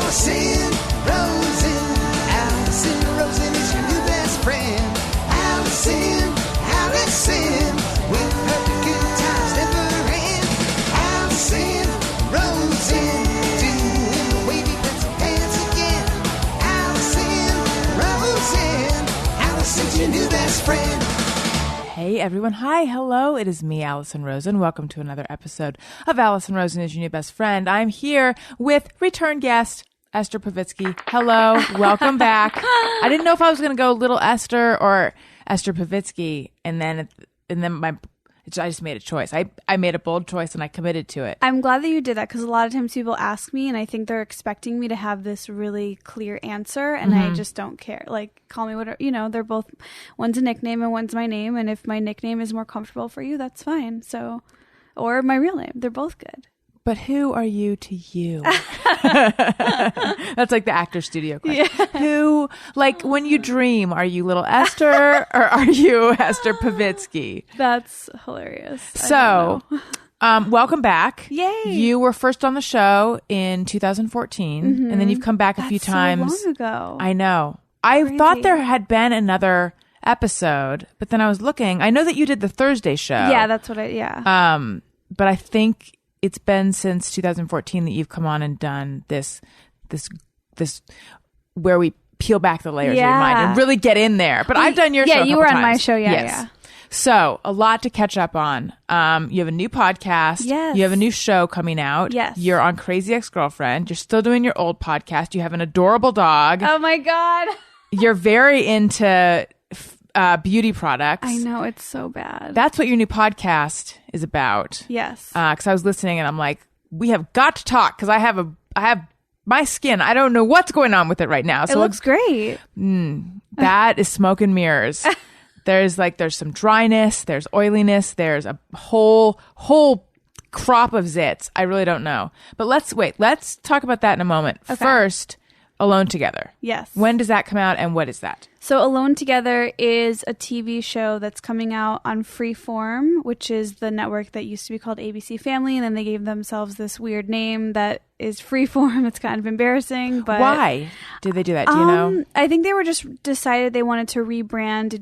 Alison Rosen. Alison Rosen is your new best friend. Alison, with her good times never end. Alison Rosen, doing the wavy pencil dance again. Alison Rosen, Alison's your new best friend. Hey everyone, hi, hello, it is me, Alison Rosen. Welcome to another episode of Alison Rosen is your new best friend. I'm here with return guest, Esther Povitsky. Hello, welcome back. I didn't know if I was going to go Little Esther or Esther Povitsky, and then I just made a choice. I made a bold choice and I committed to it. I'm glad that you did that because a lot of times people ask me and I think they're expecting me to have this really clear answer and I just don't care. Like, call me whatever, they're both, one's a nickname and one's my name. And if my nickname is more comfortable for you, that's fine. So, or my real name, they're both good. But who are you to you? That's like the actor studio question. Yeah. Who, like when you dream, are you Little Esther or are you Esther Povitsky? That's hilarious. So, welcome back. Yay. You were first on the show in 2014 and then you've come back a few times. So long ago. I know. I thought there had been another episode, but then I was looking. I know that you did the Thursday show. Yeah, that's what But I think it's been since 2014 that you've come on and done this where we peel back the layers of your mind and really get in there. But I've done your show. Yeah, you were on my times. show. Yeah, yes. yeah. So a lot to catch up on. You have a new podcast. Yes. You have a new show coming out. Yes. You're on Crazy Ex-Girlfriend. You're still doing your old podcast. You have an adorable dog. Oh my God. You're very into beauty products. I know, it's so bad. That's what your new podcast is about. Yes. Because I was listening and I'm like, we have got to talk because I have my skin. I don't know what's going on with it right now. So it looks great. That is smoke and mirrors. There's some dryness. There's oiliness. There's a whole crop of zits. I really don't know. But let's talk about that in a moment. Okay. First, Alone Together. Yes. When does that come out and what is that? So Alone Together is a TV show that's coming out on Freeform, which is the network that used to be called ABC Family, and then they gave themselves this weird name that is Freeform. It's kind of embarrassing, but why did they do that? Do you know? I think they were just decided they wanted to rebrand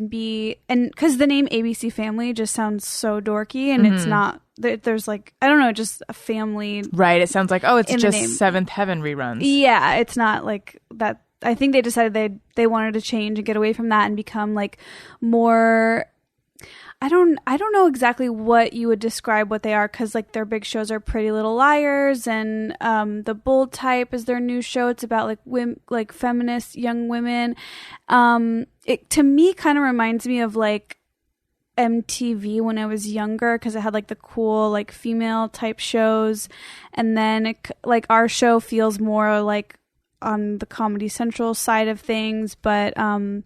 and because the name ABC Family just sounds so dorky, and it's not. There's I don't know, just a family. Right. It sounds like, it's in just Seventh Heaven reruns. Yeah, it's not like that. I think they decided they wanted to change and get away from that and become more. I don't know exactly what you would describe what they are because their big shows are Pretty Little Liars and The Bold Type is their new show. It's about feminist young women. It to me kind of reminds me of MTV when I was younger because it had the cool female type shows, and then our show feels more on the Comedy Central side of things, but so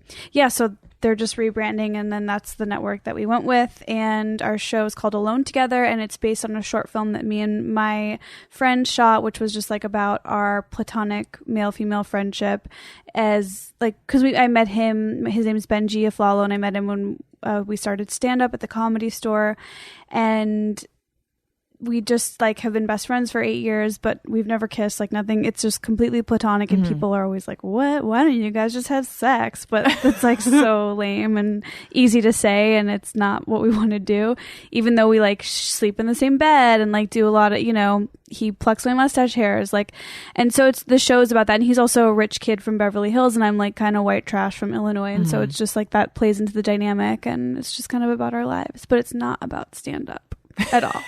they're just rebranding, and then that's the network that we went with, and our show is called Alone Together, and it's based on a short film that me and my friend shot, which was just about our platonic male-female friendship as because I met him, his name is Benji Aflalo, and I met him when we started stand-up at the Comedy Store, and we just have been best friends for 8 years, but we've never kissed, nothing. It's just completely platonic, and people are always like, what? Why don't you guys just have sex? But it's so lame and easy to say, and it's not what we want to do, even though we sleep in the same bed and do a lot of, he plucks my mustache hairs, and so it's the show's about that, and he's also a rich kid from Beverly Hills, and I'm kind of white trash from Illinois, and so it's just that plays into the dynamic, and it's just kind of about our lives, but it's not about stand-up at all.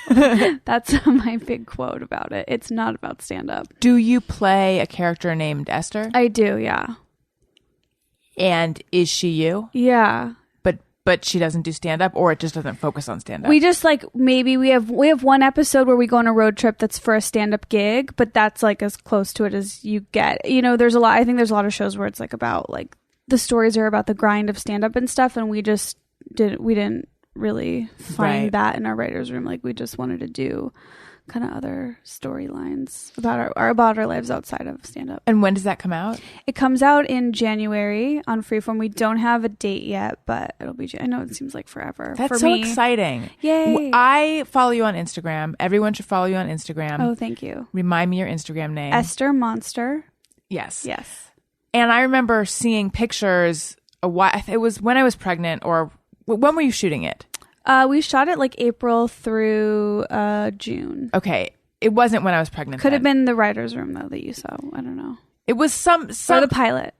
That's my big quote about it. It's not about stand-up. Do you play a character named Esther? I do, yeah. And is she you? Yeah. But she doesn't do stand-up, or it just doesn't focus on stand-up? We just maybe we have one episode where we go on a road trip that's for a stand-up gig, but that's as close to it as you get. There's a lot. I think there's a lot of shows where it's about the stories are about the grind of stand-up and stuff, and we didn't really find that in our writer's room. We just wanted to do kind of other storylines about our lives outside of stand-up. And when does that come out? It comes out in January on Freeform. We don't have a date yet, but it'll be. I know it seems like forever. That's for so me. exciting! Yay! I follow you on Instagram. Everyone should follow you on Instagram. Oh, thank you. Remind me your Instagram name. Esther Monster. Yes. Yes. And I remember seeing pictures. It was when I was pregnant, or when were you shooting it? We shot it like April through June. Okay. It wasn't when I was pregnant. Could have been the writer's room though that you saw. I don't know. It was some Or the pilot.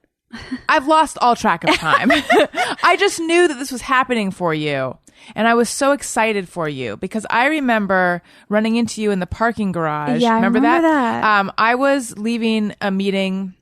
I've lost all track of time. I just knew that this was happening for you. And I was so excited for you because I remember running into you in the parking garage. Yeah, remember I remember that. I was leaving a meeting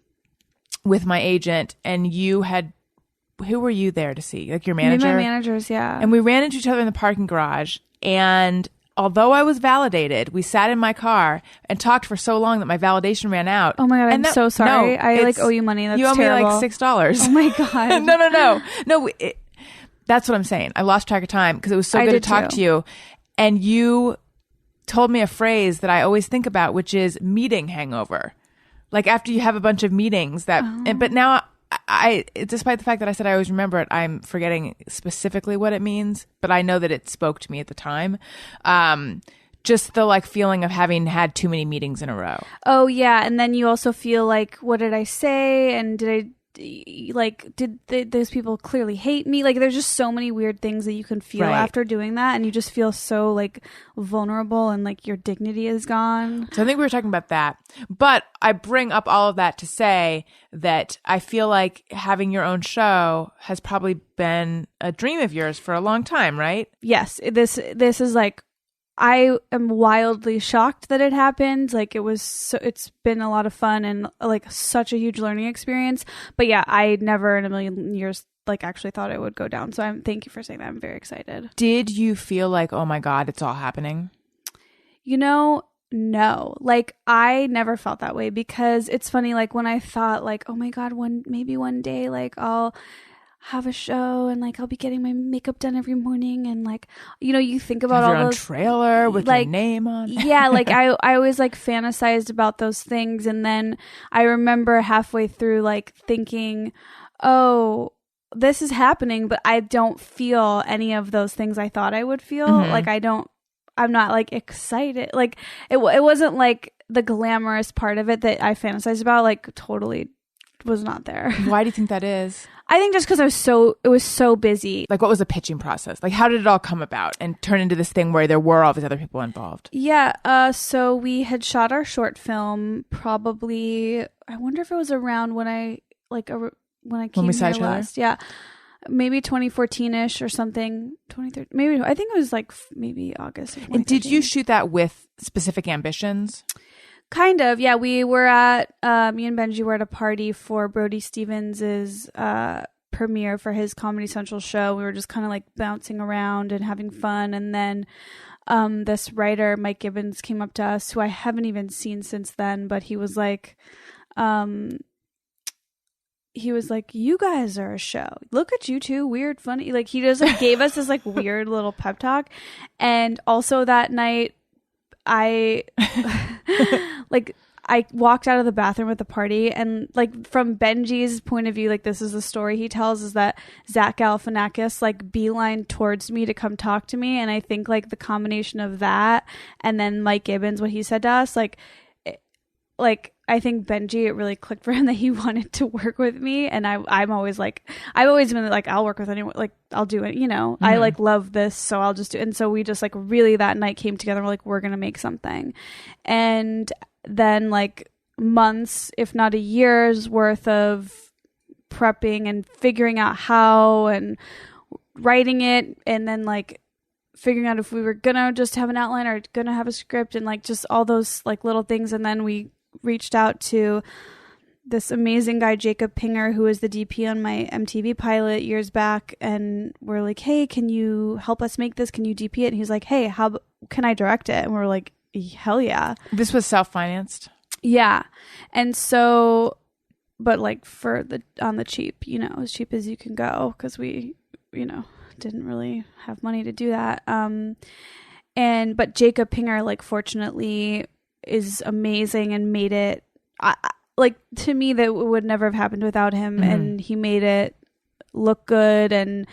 with my agent, and who were you there to see? Like your manager? My managers, yeah. And we ran into each other in the parking garage. And although I was validated, we sat in my car and talked for so long that my validation ran out. Oh my God, I'm so sorry. No, I owe you money. That's you owe terrible. me like $6. Oh my God. No. That's what I'm saying. I lost track of time because it was so good to talk to you. And you told me a phrase that I always think about, which is meeting hangover. Like after you have a bunch of meetings but now I, despite the fact that I said I always remember it, I'm forgetting specifically what it means, but I know that it spoke to me at the time. Just the like feeling of having had too many meetings in a row. Oh yeah. And then you also feel like, what did I say? And those people clearly hate me? Like there's just so many weird things that you can feel after doing that, and you just feel so like vulnerable and like your dignity is gone. So I think we were talking about that, but I bring up all of that to say that I feel like having your own show has probably been a dream of yours for a long time, right? Yes, this is like, I am wildly shocked that it happened. Like it's been a lot of fun and like such a huge learning experience. But yeah, I never in a million years like actually thought it would go down. So thank you for saying that. I'm very excited. Did you feel like, oh my God, it's all happening? No. Like I never felt that way, because it's funny. Like when I thought like, oh my God, maybe one day like I'll have a show and like I'll be getting my makeup done every morning, and like, you know, you think about all those trailer with like, your name on it. Yeah, like I always like fantasized about those things, and then I remember halfway through like thinking, oh, this is happening, but I don't feel any of those things I thought I would feel. Like I'm not like excited. Like it wasn't like the glamorous part of it that I fantasized about, like totally was not there. Why do you think that is? I think just because it was so busy. Like, what was the pitching process? Like, how did it all come about and turn into this thing where there were all these other people involved? Yeah. So we had shot our short film probably, I wonder if it was around when I came here last. Yeah. Maybe 2014-ish or something. 2013. Maybe, I think it was like maybe August. And did you shoot that with specific ambitions? Kind of, yeah. We were at, me and Benji were at a party for Brody Stevens's premiere for his Comedy Central show. We were just kind of like bouncing around and having fun. And then this writer, Mike Gibbons, came up to us, who I haven't even seen since then, but he was like, you guys are a show. Look at you two, weird, funny. Like he just like gave us this like weird little pep talk. And also that night, I walked out of the bathroom at the party, and like from Benji's point of view, like this is the story he tells, is that Zach Galifianakis like beelined towards me to come talk to me, and I think like the combination of that and then Mike Gibbons, what he said to us, I think Benji, it really clicked for him that he wanted to work with me. And I've always been like, I'll work with anyone, like I'll do it, you know. I like love this, so I'll just do it. And so we just like really that night came together and we're like, we're gonna make something. And then like months, if not a year's worth of prepping and figuring out how and writing it, and then like figuring out if we were gonna just have an outline or gonna have a script, and like just all those like little things. And then we reached out to this amazing guy, Jacob Pinger, who was the DP on my MTV pilot years back, and we're like, hey, can you help us make this? Can you DP it? And he's like, hey, how can I direct it? And we're like, hell yeah. This was self-financed? Yeah. And so, but like on the cheap, you know, as cheap as you can go, because we, you know, didn't really have money to do that. But Jacob Pinger, like, fortunately is amazing and made it, like, to me, that would never have happened without him. And he made it look good and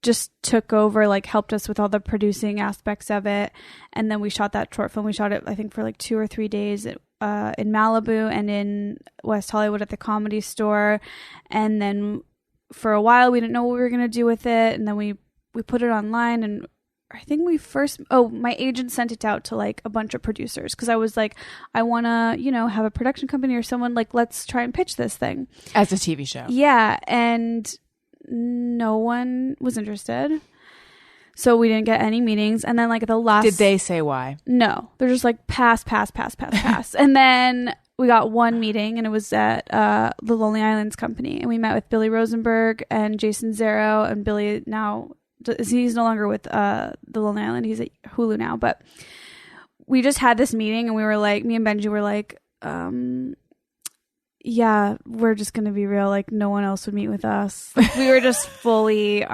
just took over, like helped us with all the producing aspects of it. And then we shot that short film. We shot it, I think, for like 2 or 3 days. in Malibu and in West Hollywood at the Comedy Store. And then for a while, we didn't know what we were going to do with it. And then we put it online, and I think my agent sent it out to like a bunch of producers because I was like, I want to, have a production company or someone, like, let's try and pitch this thing. As a TV show. Yeah. And no one was interested. So we didn't get any meetings. And then like the last... Did they say why? No. They're just like pass. And then we got one meeting, and it was at the Lonely Islands company. And we met with Billy Rosenberg and Jason Zero. And Billy now... He's no longer with the Lonely Island. He's at Hulu now. But we just had this meeting, and we were like... Me and Benji were like... yeah, we're just going to be real. Like, no one else would meet with us. Like, we were just fully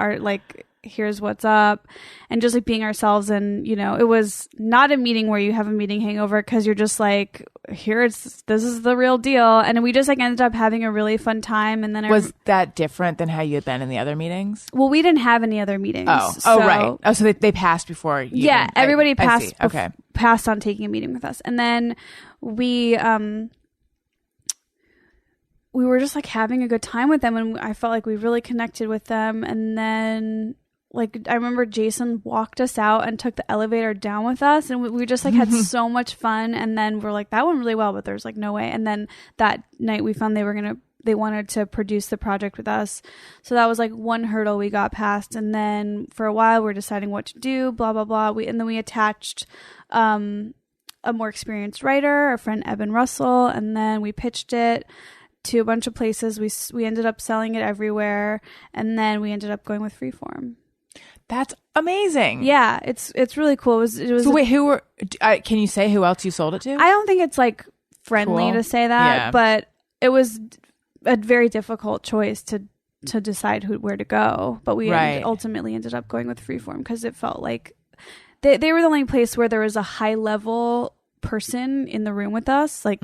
here's what's up, and just like being ourselves. And it was not a meeting where you have a meeting hangover, because you're just like, this is the real deal. And we just like ended up having a really fun time. And then was that different than how you had been in the other meetings? Well, we didn't have any other meetings. Right. Oh, so they passed before you. Yeah, everybody passed. Okay. Passed on taking a meeting with us. And then we were just like having a good time with them, and I felt like we really connected with them. And then like I remember Jason walked us out and took the elevator down with us, and we just like had so much fun. And then we're like, that went really well, but there's like no way. And then that night we found they wanted to produce the project with us. So that was like one hurdle we got past. And then for a while we're deciding what to do, blah, blah, blah. And then we attached a more experienced writer, our friend Eben Russell. And then we pitched it to a bunch of places. We ended up selling it everywhere. And then we ended up going with Freeform. That's amazing. Yeah, it's really cool. It was so wait, can you say who else you sold it to? I don't think it's like friendly Cool. to say that, Yeah. but it was a very difficult choice to decide where to go. But we ultimately ended up going with Freeform because it felt like they were the only place where there was a high level person in the room with us. Like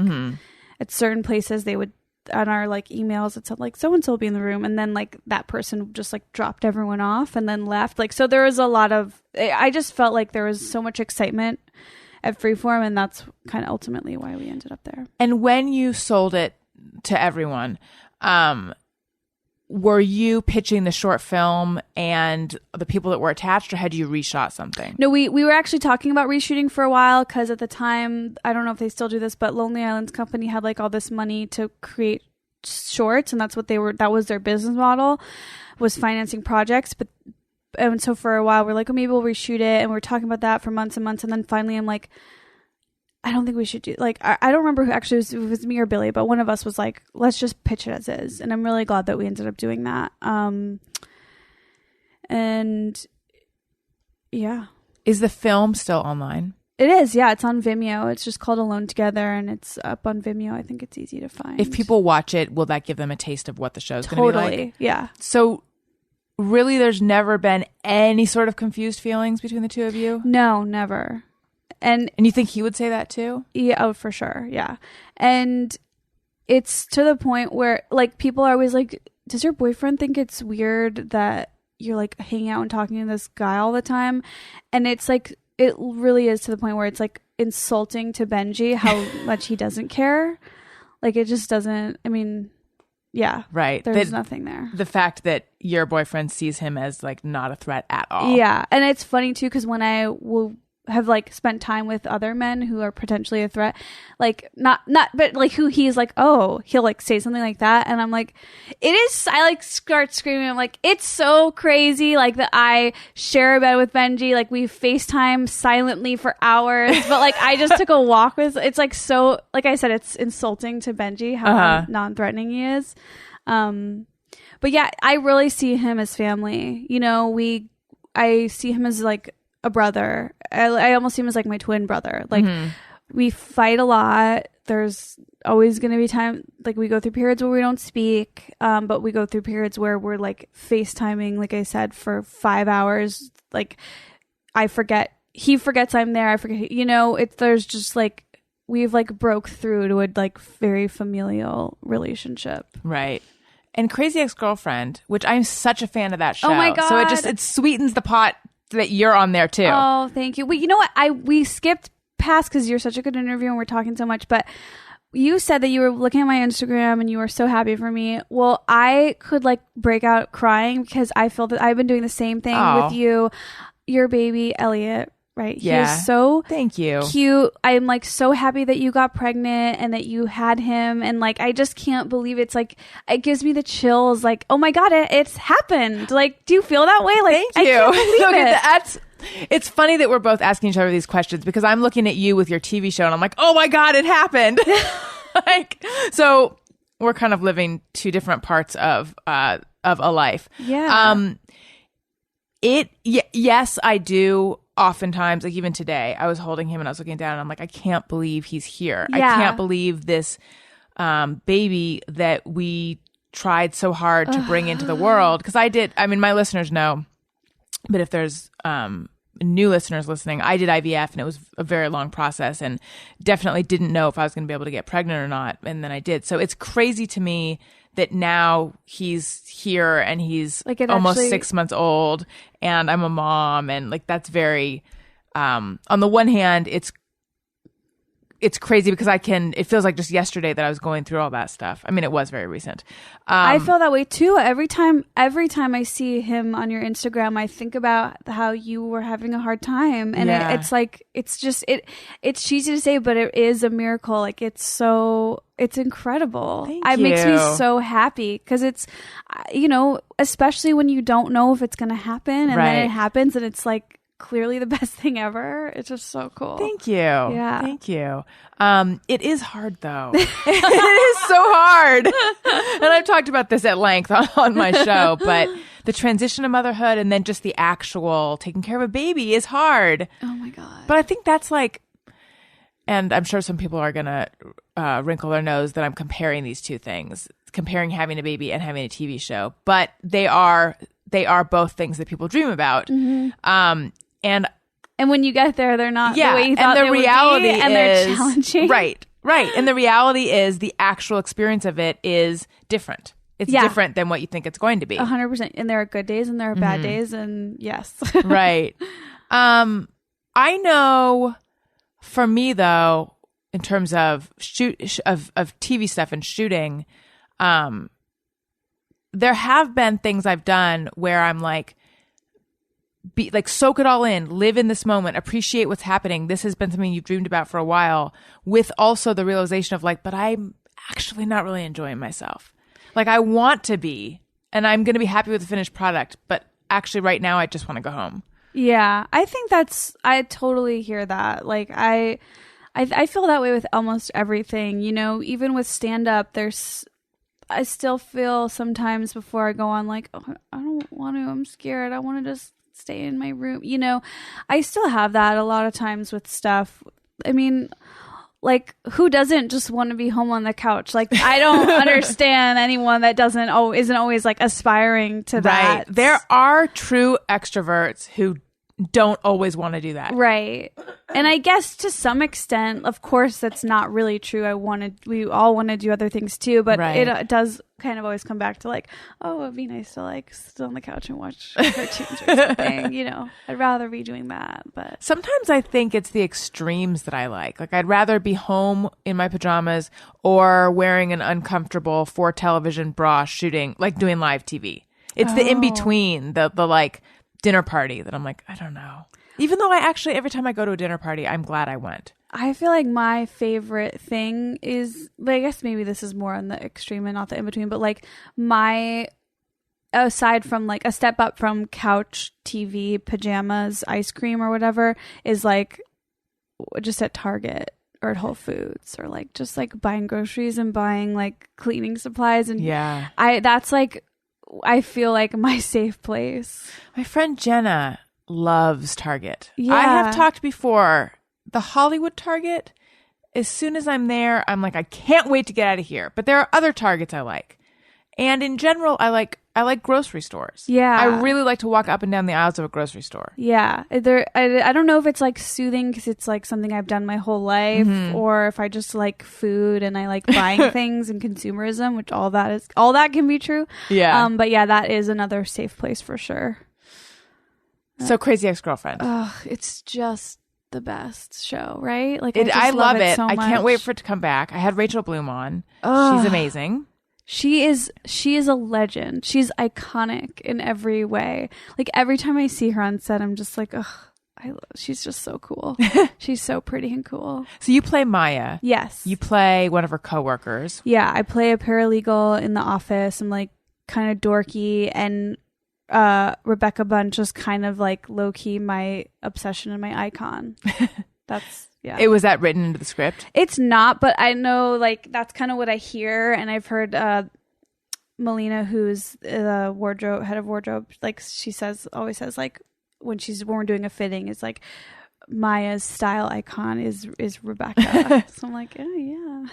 at certain places they would, on our like emails, it said like so and so will be in the room, and then like that person just like dropped everyone off and then left. Like, so there was a lot of, I just felt like there was so much excitement at Freeform, and that's kind of ultimately why we ended up there. And when you sold it to everyone, were you pitching the short film and the people that were attached, or had you reshot something? No, we were actually talking about reshooting for a while, because at the time, I don't know if they still do this, but Lonely Islands Company had like all this money to create shorts, and that was their business model, was financing projects. And so for a while we're like, oh, maybe we'll reshoot it, and we're talking about that for months and months. And then finally I'm like, I don't think we should do, like, I don't remember who actually it was me or Billy, but one of us was like, let's just pitch it as is. And I'm really glad that we ended up doing that. And yeah. Is the film still online? It is. Yeah. It's on Vimeo. It's just called Alone Together, and it's up on Vimeo. I think it's easy to find. If people watch it, will that give them a taste of what the show's going to be like? Totally. Yeah. So really, there's never been any sort of confused feelings between the two of you? No, never. And you think he would say that too? Yeah, oh, for sure. Yeah. And it's to the point where like people are always like, does your boyfriend think it's weird that you're like hanging out and talking to this guy all the time? And it's like, it really is to the point where it's like insulting to Benji how much he doesn't care. Like it just doesn't, I mean, yeah. Right. There's nothing there. The fact that your boyfriend sees him as like not a threat at all. Yeah. And it's funny too, because when I will have like spent time with other men who are potentially a threat, like not but like who he's like, oh, he'll like say something like that, and I'm like, it is, I like start screaming, I'm like, it's so crazy like that I share a bed with Benji, like we FaceTime silently for hours, but like I just took a walk with, it's like, so like I said, it's insulting to Benji how non-threatening he is. But yeah, I really see him as family, I see him as like a brother. I almost see him as like my twin brother. Like we fight a lot. There's always going to be time, like we go through periods where we don't speak, but we go through periods where we're like FaceTiming, like I said, for 5 hours. Like I forget, he forgets I'm there, I forget, there's just like, we've like broke through to a like very familial relationship. Right. And Crazy Ex-Girlfriend, which I'm such a fan of that show. Oh my God. So it sweetens the pot that you're on there too. Oh, thank you. Well, you know what? We skipped pass because you're such a good interview and we're talking so much, but you said that you were looking at my Instagram and you were so happy for me. Well, I could like break out crying because I feel that I've been doing the same thing with you, your baby, Elliot. Right. Yeah. He is so Thank you. Cute. I'm like so happy that you got pregnant and that you had him. And like, I just can't believe it's like, it gives me the chills. Like, oh my God, it's happened. Like, do you feel that way? Like, Thank you. I can't believe it. It's funny that we're both asking each other these questions because I'm looking at you with your TV show and I'm like, oh my God, it happened. Like, so we're kind of living two different parts of a life. Yeah. Yes, I do. Oftentimes, like even today, I was holding him and I was looking down and I'm like, I can't believe he's here. Yeah. I can't believe this baby that we tried so hard to bring into the world. Because I mean, my listeners know, but if there's new listeners listening, I did IVF and it was a very long process and definitely didn't know if I was going to be able to get pregnant or not. And then I did. So it's crazy to me that now he's here and he's like almost 6 months old and I'm a mom. And like, that's very, on the one hand, it's crazy because it feels like just yesterday that I was going through all that stuff. I mean, it was very recent. I feel that way too. Every time I see him on your Instagram, I think about how you were having a hard time. And it's like, it's cheesy to say, but it is a miracle. Like it's incredible. It makes me so happy because it's, especially when you don't know if it's going to happen and then it happens and it's like, clearly the best thing ever. It's just so cool. Thank you. Yeah. Thank you. It is hard though. It is so hard. And I've talked about this at length on my show, but the transition to motherhood and then just the actual taking care of a baby is hard. Oh my God. But I think that's like, and I'm sure some people are going to wrinkle their nose that I'm comparing these two things, comparing having a baby and having a TV show, but they are both things that people dream about. Mm-hmm. And when you get there, they're not the way you thought and the they reality would be, and they're challenging. Right. And the reality is the actual experience of it is different. It's different than what you think it's going to be. 100%. And there are good days and there are bad days, and yes. Right. I know for me though, in terms of of TV stuff and shooting, there have been things I've done where I'm like, soak it all in, live in this moment, appreciate what's happening. This has been something you've dreamed about for a while, with also the realization of like, but I'm actually not really enjoying myself. Like I want to be, and I'm going to be happy with the finished product, but actually right now I just want to go home. Yeah. I think I totally hear that. Like I feel that way with almost everything, even with stand up, I still feel sometimes before I go on like, oh, I don't want to, I'm scared. I want to just stay in my room. I still have that a lot of times with stuff. I mean, like who doesn't just want to be home on the couch? Like I don't understand anyone that isn't always like aspiring to that. Right. There are true extroverts who don't always want to do that. Right. And I guess to some extent, of course, that's not really true. We all want to do other things too, but it does kind of always come back to like, oh, it'd be nice to like sit on the couch and watch cartoons or something, I'd rather be doing that. But sometimes I think it's the extremes that I like. Like I'd rather be home in my pajamas or wearing an uncomfortable 4 television bra shooting, like doing live TV. It's the in-between, the like dinner party that I'm like, I don't know. Even though every time I go to a dinner party, I'm glad I went. I feel like my favorite thing is, but I guess maybe this is more on the extreme and not the in-between, but like aside from like a step up from couch, TV, pajamas, ice cream or whatever, is like just at Target or at Whole Foods or like just like buying groceries and buying like cleaning supplies. And that's like, I feel like my safe place. My friend Jenna loves Target. Yeah. I have talked before. The Hollywood Target, as soon as I'm there, I'm like, I can't wait to get out of here. But there are other Targets I like. And in general, I like grocery stores. Yeah. I really like to walk up and down the aisles of a grocery store. Yeah. I don't know if it's like soothing because it's like something I've done my whole life, or if I just like food and I like buying things and consumerism, which all that can be true. Yeah. But yeah, that is another safe place for sure. So Crazy Ex-Girlfriend. It's just the best show, right? Like I love it. so I can't wait much. for it to come back. I had Rachel Bloom on. Ugh. She's amazing. She is a legend. She's iconic in every way. Like every time I see her on set, I'm just like, ugh, she's just so cool. She's so pretty and cool. So you play Maya. Yes. You play one of her coworkers. Yeah, I play a paralegal in the office. I'm like kind of dorky, and Rebecca Bunch is kind of like low key my obsession and my icon. That's Was that written into the script? It's not, but I know like that's kind of what I hear, and I've heard Melina, who's the head of wardrobe, like she always says like when we're doing a fitting, is like Maya's style icon is Rebecca. So I'm like, oh yeah.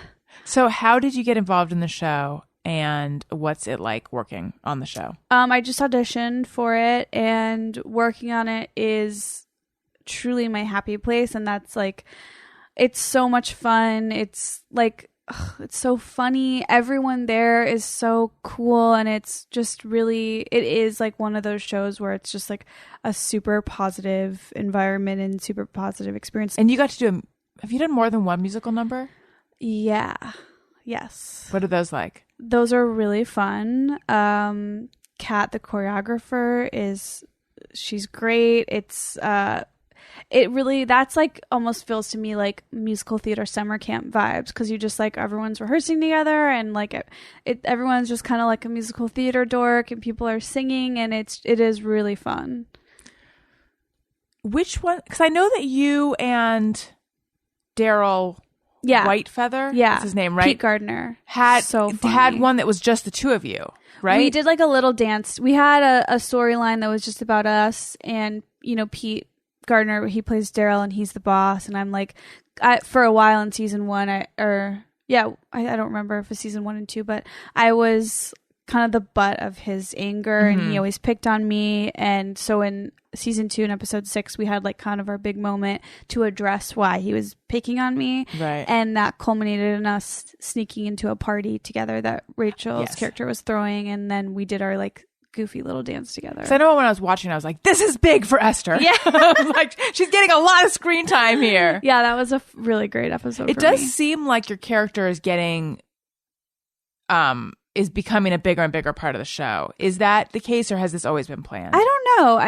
So how did you get involved in the show, and what's it like working on the show? I just auditioned for it, and working on it is truly my happy place, and that's like, it's so much fun. It's like, it's so funny. Everyone there is so cool, and it's just really, it is like one of those shows where it's just like a super positive environment and super positive experience. And you got to do have you done more than one musical number? Yeah. Yes. What are those like? Those are really fun. Kat, the choreographer, she's great. It really, that's like almost feels to me like musical theater summer camp vibes, because you just like everyone's rehearsing together, and like everyone's just kind of like a musical theater dork, and people are singing, and it is really fun. Which one? Because I know that you and Daryl Whitefeather, is his name, right? Pete Gardner had funny. One that was just the two of you, right? We did like a little dance. We had a storyline that was just about us, and Pete Gardner, he plays Daryl, and he's the boss, and I'm like, for a while in season 1, I don't remember if it was season 1 and 2, but I was kind of the butt of his anger, and he always picked on me. And so in season 2 and episode 6, we had like kind of our big moment to address why he was picking on me, right? And that culminated in us sneaking into a party together that Rachel's character was throwing, and then we did our like goofy little dance together. So I know when I was watching, I was like, this is big for Esther. Yeah. I was like, she's getting a lot of screen time here. Yeah, that was a really great episode. It does seem like your character is getting, is becoming a bigger and bigger part of the show. Is that the case, or has this always been planned? I don't know.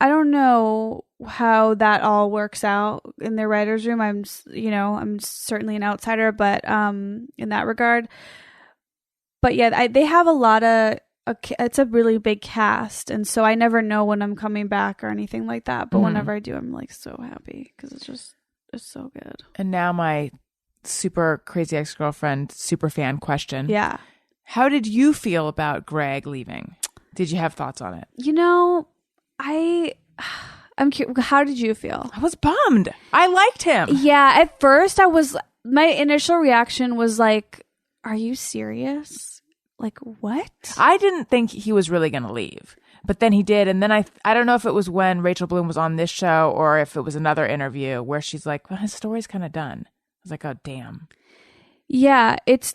I don't know how that all works out in their writer's room. I'm certainly an outsider, but in that regard. But yeah, they have a lot of, it's a really big cast, and so I never know when I'm coming back or anything like that, but whenever I do, I'm like so happy, because it's so good. And now my super crazy ex-girlfriend super fan question. Yeah, how did you feel about Greg leaving? Did you have thoughts on it? I'm curious, how did you feel? I was bummed. I liked him. Yeah, at first my initial reaction was like, are you serious? Like, what? I didn't think he was really going to leave, but then he did. And then I don't know if it was when Rachel Bloom was on this show, or if it was another interview where she's like, well, his story's kind of done. I was like, oh, damn. Yeah, it was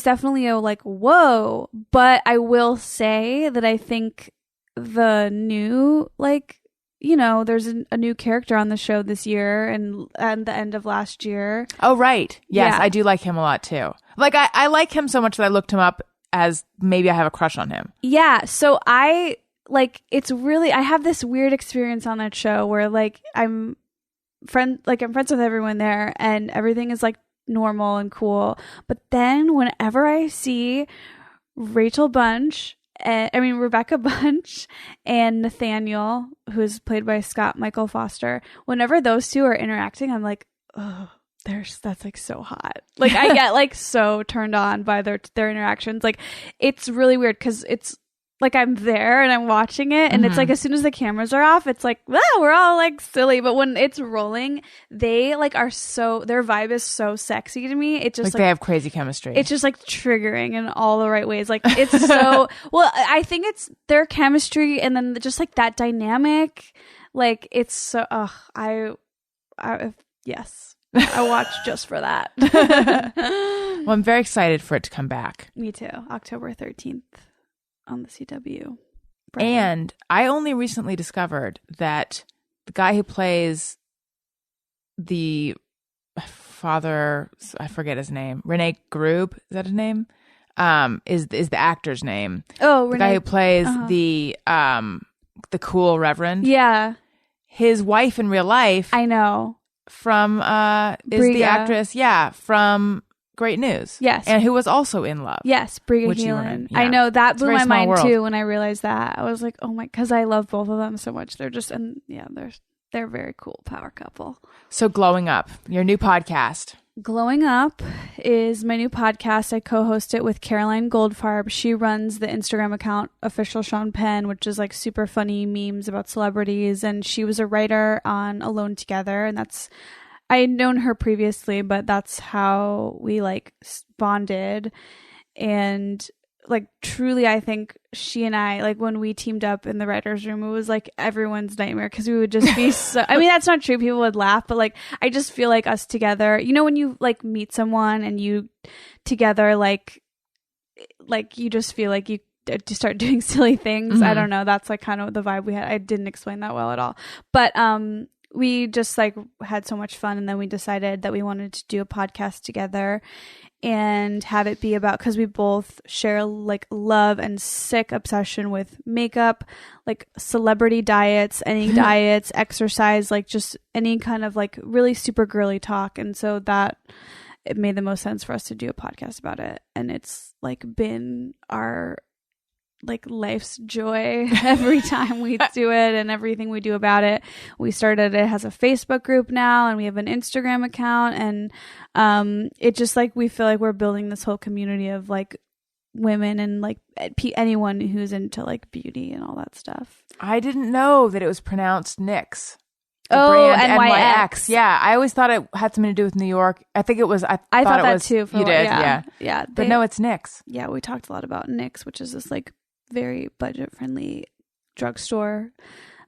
definitely a like, whoa. But I will say that I think the new, like, there's a new character on the show this year and at the end of last year. Oh, right. Yes, Yeah. I do like him a lot too. Like, I like him so much that I looked him up as maybe I have a crush on him. Yeah. So I have this weird experience on that show where like I'm friends with everyone there, and everything is like normal and cool. But then whenever I see Rebecca Bunch and Nathaniel, who's played by Scott Michael Foster, whenever those two are interacting, I'm like, oh, that's like so hot. Like I get like so turned on by their interactions. Like it's really weird, because it's like I'm there and I'm watching it, and it's like as soon as the cameras are off, it's like, we're all like silly. But when it's rolling, they like their vibe is so sexy to me. It just like they have crazy chemistry. It's just like triggering in all the right ways. Like it's so well, I think it's their chemistry, and then just like that dynamic. Like it's so yes. I watched just for that. Well, I'm very excited for it to come back. Me too. October 13th on the CW. And I only recently discovered that the guy who plays the father, I forget his name. Rene Grube, is that his name? Is the actor's name. Oh, the Renee. guy who plays the cool reverend. Yeah. His wife in real life I know. from is Briga. the actress, from Great News. Yes. And who was also in Love. Yes, Briga Which you were Heelan. in, yeah. I know, that It's a blew very my small mind world. too when I realized that. I was like, oh my, because I love both of them so much. They're just, and yeah, they're a very cool power couple. So Glowing Up, your new podcast. Glowing Up is my new podcast. I co-host it with Caroline Goldfarb. She runs the Instagram account Official Sean Penn, which is like super funny memes about celebrities. And she was a writer on Alone Together. And I had known her previously, but that's how we like bonded. And like truly, I think she and I, like when we teamed up in the writer's room, it was like everyone's nightmare because we would just be so, I mean, that's not true. People would laugh, but like, I just feel like us together, you know, when you like meet someone and you together, like you just feel like you start doing silly things. Mm-hmm. I don't know. That's like kind of the vibe we had. I didn't explain that well at all, but, we just like had so much fun, and then we decided that we wanted to do a podcast together and have it be about, because we both share like love and sick obsession with makeup, like celebrity diets, any diets, exercise, like just any kind of like really super girly talk. And so that it made the most sense for us to do a podcast about it. And it's like been our like life's joy every time we do it and everything we do about it. It has a Facebook group now, and we have an Instagram account, and it just like we feel like we're building this whole community of like women and like anyone who's into like beauty and all that stuff. I didn't know that it was pronounced NYX. Oh, brand NYX. Yeah, I always thought it had something to do with New York. I think it was. I thought thought it that was, too. You did, yeah. Yeah. But no, it's NYX. Yeah, we talked a lot about NYX, which is this like very budget friendly drugstore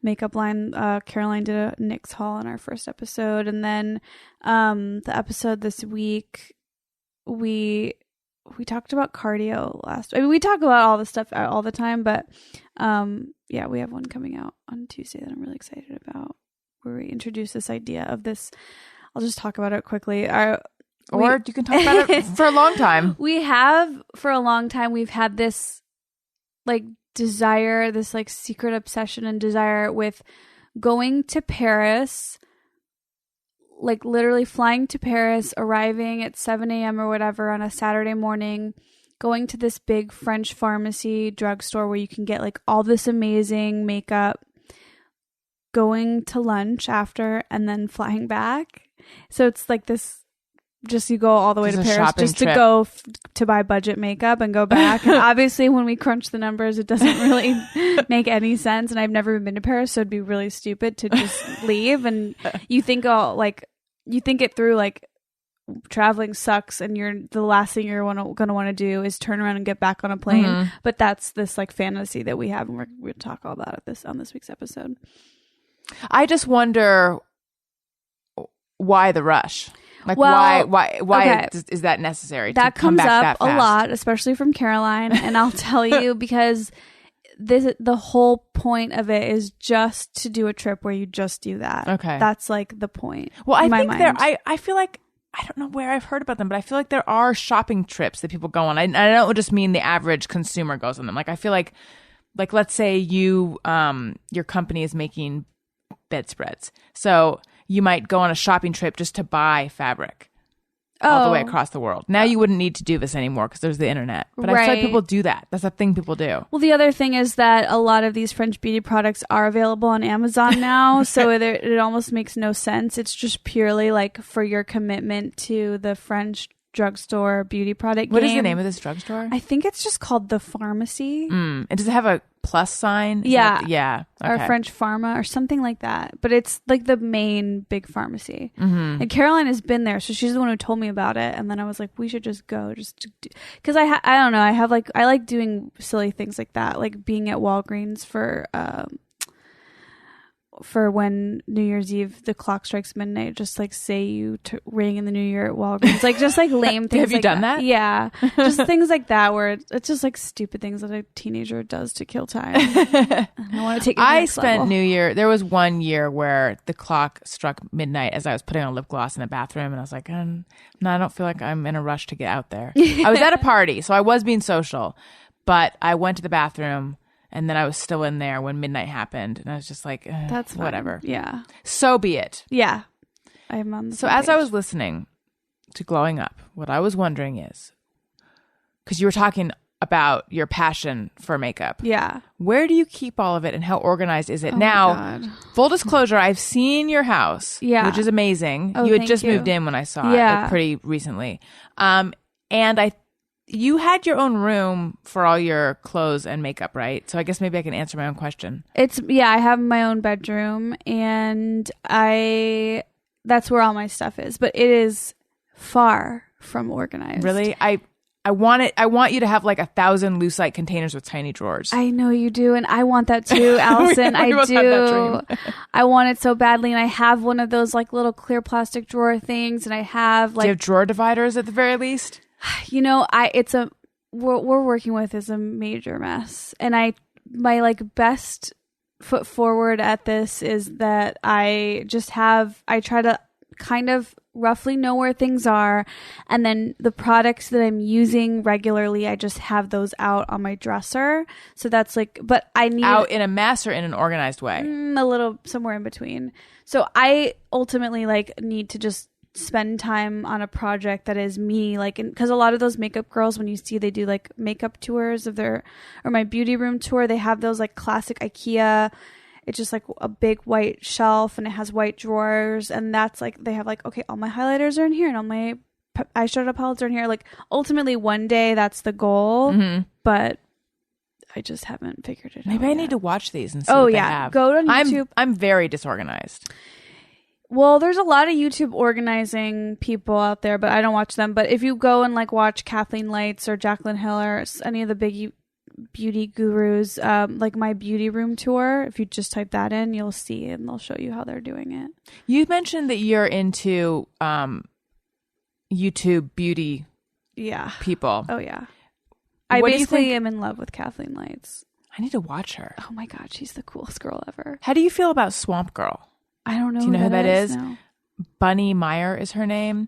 makeup line. Caroline did a NYX haul in our first episode, and then the episode this week we talked about cardio last. I mean, we talk about all this stuff all the time, but yeah, we have one coming out on Tuesday that I'm really excited about, where we introduce this idea of this. I'll just talk about it quickly. Or you can talk about it for a long time. We have for a long time. We've had this like desire, this like secret obsession and desire with going to Paris, like literally flying to Paris, arriving at 7 a.m. or whatever on a Saturday morning, going to this big French pharmacy drugstore where you can get like all this amazing makeup, going to lunch after, and then flying back. So it's like this, just you go all the way Just to a Paris shopping just trip. to go to buy budget makeup and go back. And obviously when we crunch the numbers, it doesn't really make any sense. And I've never been to Paris, so it'd be really stupid to just leave. And you think it through, like traveling sucks, and the last thing you're gonna want to do is turn around and get back on a plane. Mm-hmm. But that's this like fantasy that we have, and we're going to talk all about it on this week's episode. I just wonder why the rush. Like, Well, why okay. is that necessary? That to come comes back up that a fast? lot, especially from Caroline, and I'll tell you, because the whole point of it is just to do a trip where you just do that. Okay. That's like the point. Well, I in my think mind. I feel like, I don't know where I've heard about them, but I feel like there are shopping trips that people go on. I don't just mean the average consumer goes on them. Like, I feel like let's say your company is making bedspreads, so you might go on a shopping trip just to buy fabric all the way across the world. Now you wouldn't need to do this anymore because there's the internet. But I feel like Right. people do that. That's a thing people do. Well, the other thing is that a lot of these French beauty products are available on Amazon now, so it almost makes no sense. It's just purely like for your commitment to the French drugstore beauty product. What is game. the name of this drugstore? I think it's just called The Pharmacy. And does it have a plus sign? Is Yeah. that- yeah. Or Okay. French Pharma or something like that. But it's like the main big pharmacy. Mm-hmm. And Caroline has been there, so she's the one who told me about it. And then I was like, we should just go, because I don't know, I like doing silly things like that, like being at Walgreens for for when New Year's Eve the clock strikes midnight, just like say you ring in the new year at Walgreens, like just like lame things. Have you like done that? Yeah, just things like that where it's just like stupid things that a teenager does to kill time. I want to take. I spent New Year. There was one year where the clock struck midnight as I was putting on lip gloss in the bathroom, and I was like, no, I don't feel like I'm in a rush to get out there. I was at a party, so I was being social, but I went to the bathroom. And then I was still in there when midnight happened. And I was just like, that's fine. Whatever. Yeah. So be it. Yeah. I'm on the So same as page. I was listening to Glowing Up, what I was wondering is, because you were talking about your passion for makeup. Yeah. Where do you keep all of it and how organized is it? Oh now, my God. full disclosure, I've seen your house, Yeah. which is amazing. Oh, You had thank just you. moved in when I saw it Yeah. like, pretty recently. And you had your own room for all your clothes and makeup, right? So I guess maybe I can answer my own question. I have my own bedroom and that's where all my stuff is, but it is far from organized. Really? I want you to have like 1,000 lucite containers with tiny drawers. I know you do, and I want that too, Allison. We I both have that do. dream. I want it so badly, and I have one of those like little clear plastic drawer things, and I have Do you like have drawer dividers at the very least? what we're working with is a major mess, and my like best foot forward at this is that I try to kind of roughly know where things are, and then the products that I'm using regularly, I just have those out on my dresser. So that's like, but I need Out in a mess or in an organized way? a little somewhere in between. So I ultimately like need to just spend time on a project that is me, like, because a lot of those makeup girls, when you see they do like makeup tours of or my beauty room tour, they have those like classic IKEA. It's just like a big white shelf and it has white drawers, and that's like they have like, okay, all my highlighters are in here and all my eyeshadow palettes are in here. Like ultimately one day that's the goal, but I just haven't figured it out. Maybe I yet. need to watch these and see what they have. Go on YouTube. I'm very disorganized. Well, there's a lot of YouTube organizing people out there, but I don't watch them. But if you go and like watch Kathleen Lights or Jaclyn Hill or any of the big beauty gurus, like my beauty room tour, if you just type that in, you'll see, and they'll show you how they're doing it. You mentioned that you're into YouTube beauty people. Oh yeah. I What do you basically think- am in love with Kathleen Lights. I need to watch her. Oh my God, she's the coolest girl ever. How do you feel about Swamp Girl? I don't know. Do you know who that is? No. Bunny Meyer is her name.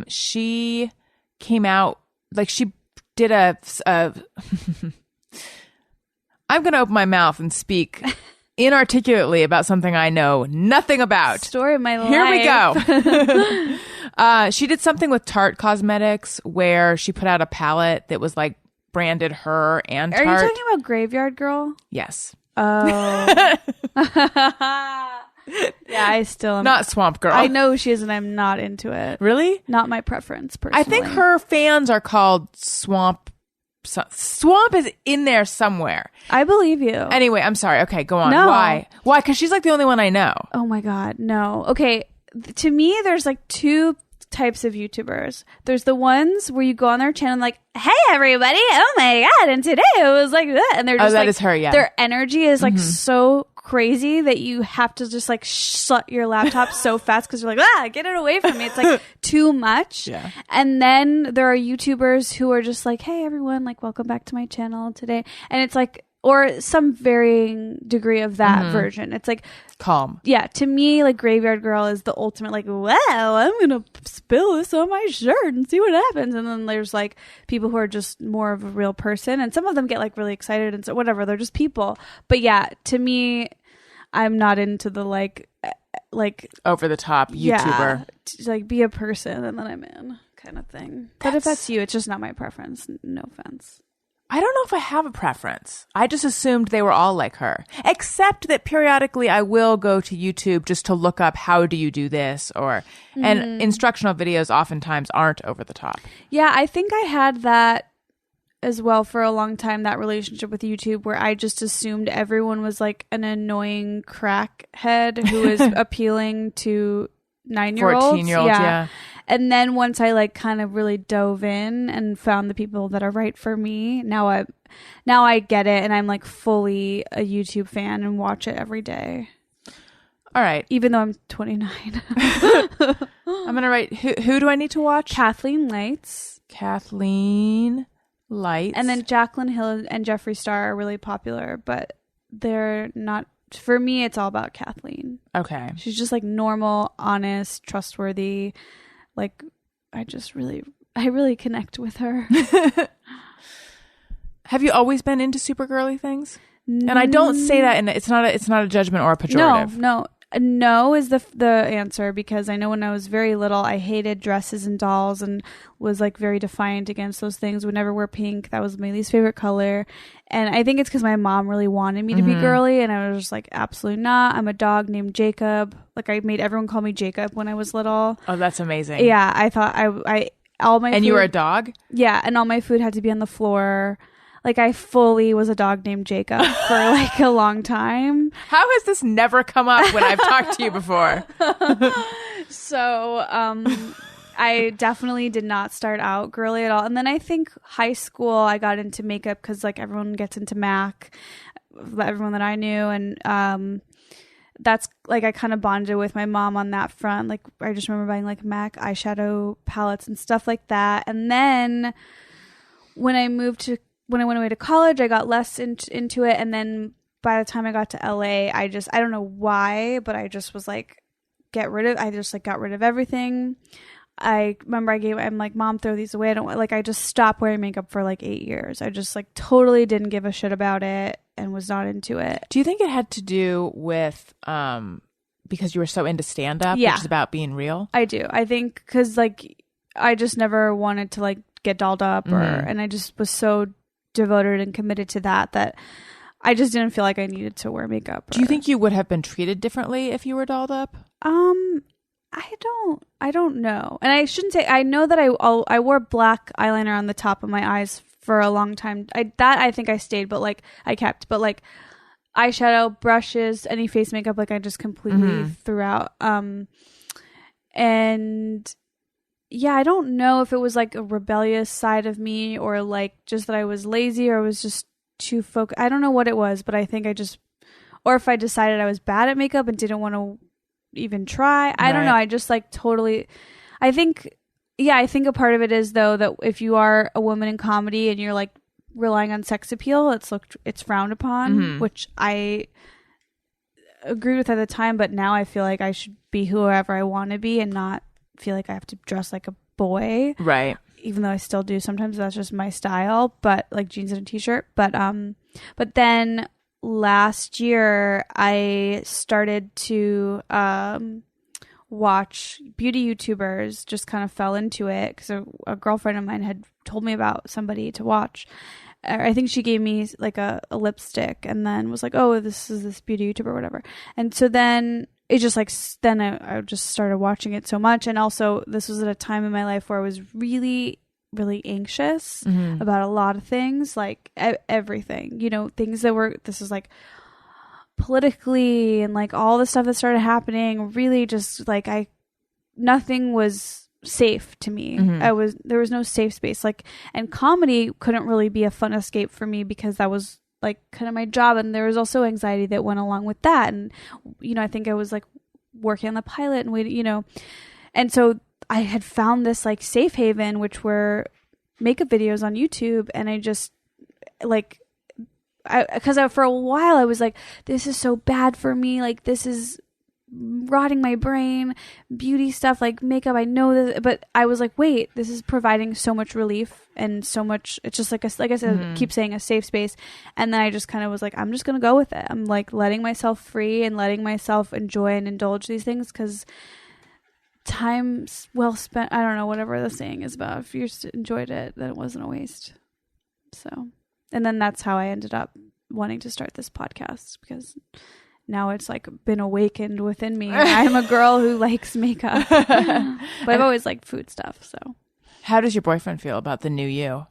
She came out, like she did a I'm going to open my mouth and speak inarticulately about something I know nothing about. Story of my life. Here we go. She did something with Tarte Cosmetics where she put out a palette that was like branded her and Tarte. Are you talking about Graveyard Girl? Yes. Oh. Yeah, I still am. Not Swamp Girl. I know she is, and I'm not into it. Really? Not my preference, personally. I think her fans are called Swamp. Swamp is in there somewhere. I believe you. Anyway, I'm sorry. Okay, go on. No. Why? Why? Because she's like the only one I know. Oh my God, no. Okay, to me, there's like two types of YouTubers. There's the ones where you go on their channel and like, hey everybody, oh my God, and today it was like that, and they're just that like, is her, yeah. Their energy is like so crazy that you have to just like shut your laptop so fast because you're like, get it away from me. It's like too much. Yeah. And then there are YouTubers who are just like, hey everyone, like welcome back to my channel today, and it's like, or some varying degree of that version. It's like Calm. Yeah, to me, like Graveyard Girl is the ultimate, like, wow, I'm gonna spill this on my shirt and see what happens. And then there's like people who are just more of a real person, and some of them get like really excited and so whatever. They're just people. But yeah, to me, I'm not into the like over the top YouTuber. yeah, like be a person and then I'm in kind of thing. But if that's you, it's just not my preference. No offense. I don't know if I have a preference. I just assumed they were all like her. Except that periodically I will go to YouTube just to look up how do you do this and instructional videos oftentimes aren't over the top. Yeah, I think I had that as well for a long time, that relationship with YouTube where I just assumed everyone was like an annoying crackhead who is appealing to 9-year-olds. 14-year-olds, yeah. And then once I like kind of really dove in and found the people that are right for me, now I get it, and I'm like fully a YouTube fan and watch it every day. All right. Even though I'm 29. I'm going to write, who do I need to watch? Kathleen Lights. Kathleen Lights. And then Jaclyn Hill and Jeffree Star are really popular, but they're not. For me, it's all about Kathleen. Okay. She's just like normal, honest, trustworthy. Like, I really connect with her. Have you always been into super girly things? And I don't say that, and it's not a judgment or a pejorative. No is the answer, because I know when I was very little, I hated dresses and dolls and was like very defiant against those things. Would never wear pink. That was my least favorite color. And I think it's because my mom really wanted me to be girly, and I was just like, absolutely not. I'm a dog named Jacob. Like, I made everyone call me Jacob when I was little. Oh, that's amazing. Yeah, I thought I all my and food, you were a dog? Yeah, and all my food had to be on the floor. Like, I fully was a dog named Jacob for like a long time. How has this never come up when I've talked to you before? So, I definitely did not start out girly at all. And then I think high school, I got into makeup because like everyone gets into MAC, everyone that I knew. And that's like, I kind of bonded with my mom on that front. Like, I just remember buying like MAC eyeshadow palettes and stuff like that. And then when I went away to college, I got less into it. And then by the time I got to LA, I don't know why, but I just was like, got rid of everything. I remember I'm like, Mom, throw these away. I just stopped wearing makeup for like 8 years. I just like totally didn't give a shit about it and was not into it. Do you think it had to do with, because you were so into stand-up, Yeah. which is about being real? I do. I think because like, I just never wanted to like get dolled up and I just was so devoted and committed to that I just didn't feel like I needed to wear makeup. Do you think you would have been treated differently if you were dolled up? I don't know. And I shouldn't say, I know that I wore black eyeliner on the top of my eyes for a long time. I think I stayed, but like I kept, but like eyeshadow, brushes, any face makeup, like I just completely threw out. And yeah, I don't know if it was like a rebellious side of me or like just that I was lazy or was just too focused. I don't know what it was, but I think or if I decided I was bad at makeup and didn't want to even try. I don't know. I just like totally, I think a part of it is though that if you are a woman in comedy and you're like relying on sex appeal, it's frowned upon, which I agree with at the time, but now I feel like I should be whoever I want to be and not feel like I have to dress like a boy. Right. Even though I still do sometimes, that's just my style, but like jeans and a t-shirt. But then last year I started to watch beauty YouTubers, just kind of fell into it because a girlfriend of mine had told me about somebody to watch. I think she gave me like a lipstick and then was like, oh, this is this beauty YouTuber or whatever. And so then it just like, then I just started watching it so much. And also this was at a time in my life where I was really, really anxious about a lot of things, like everything, things this is like politically and like all the stuff that started happening, really just like nothing was safe to me. There was no safe space, like, and comedy couldn't really be a fun escape for me because that was like kind of my job, and there was also anxiety that went along with that. And I think I was like working on the pilot and waiting, and so I had found this like safe haven, which were makeup videos on YouTube. And I just like, because for a while I was like, this is so bad for me, like this is rotting my brain, beauty stuff, like makeup, I know this, but I was like, wait, this is providing so much relief and so much, it's just like I said, keep saying a safe space. And then I just kind of was like, I'm just gonna go with it. I'm like letting myself free and letting myself enjoy and indulge these things, because time's well spent. I don't know, whatever the saying is about, if you enjoyed it, then it wasn't a waste. So, and then that's how I ended up wanting to start this podcast, because now it's like been awakened within me. I'm a girl who likes makeup, but I've always liked food stuff. So how does your boyfriend feel about the new you?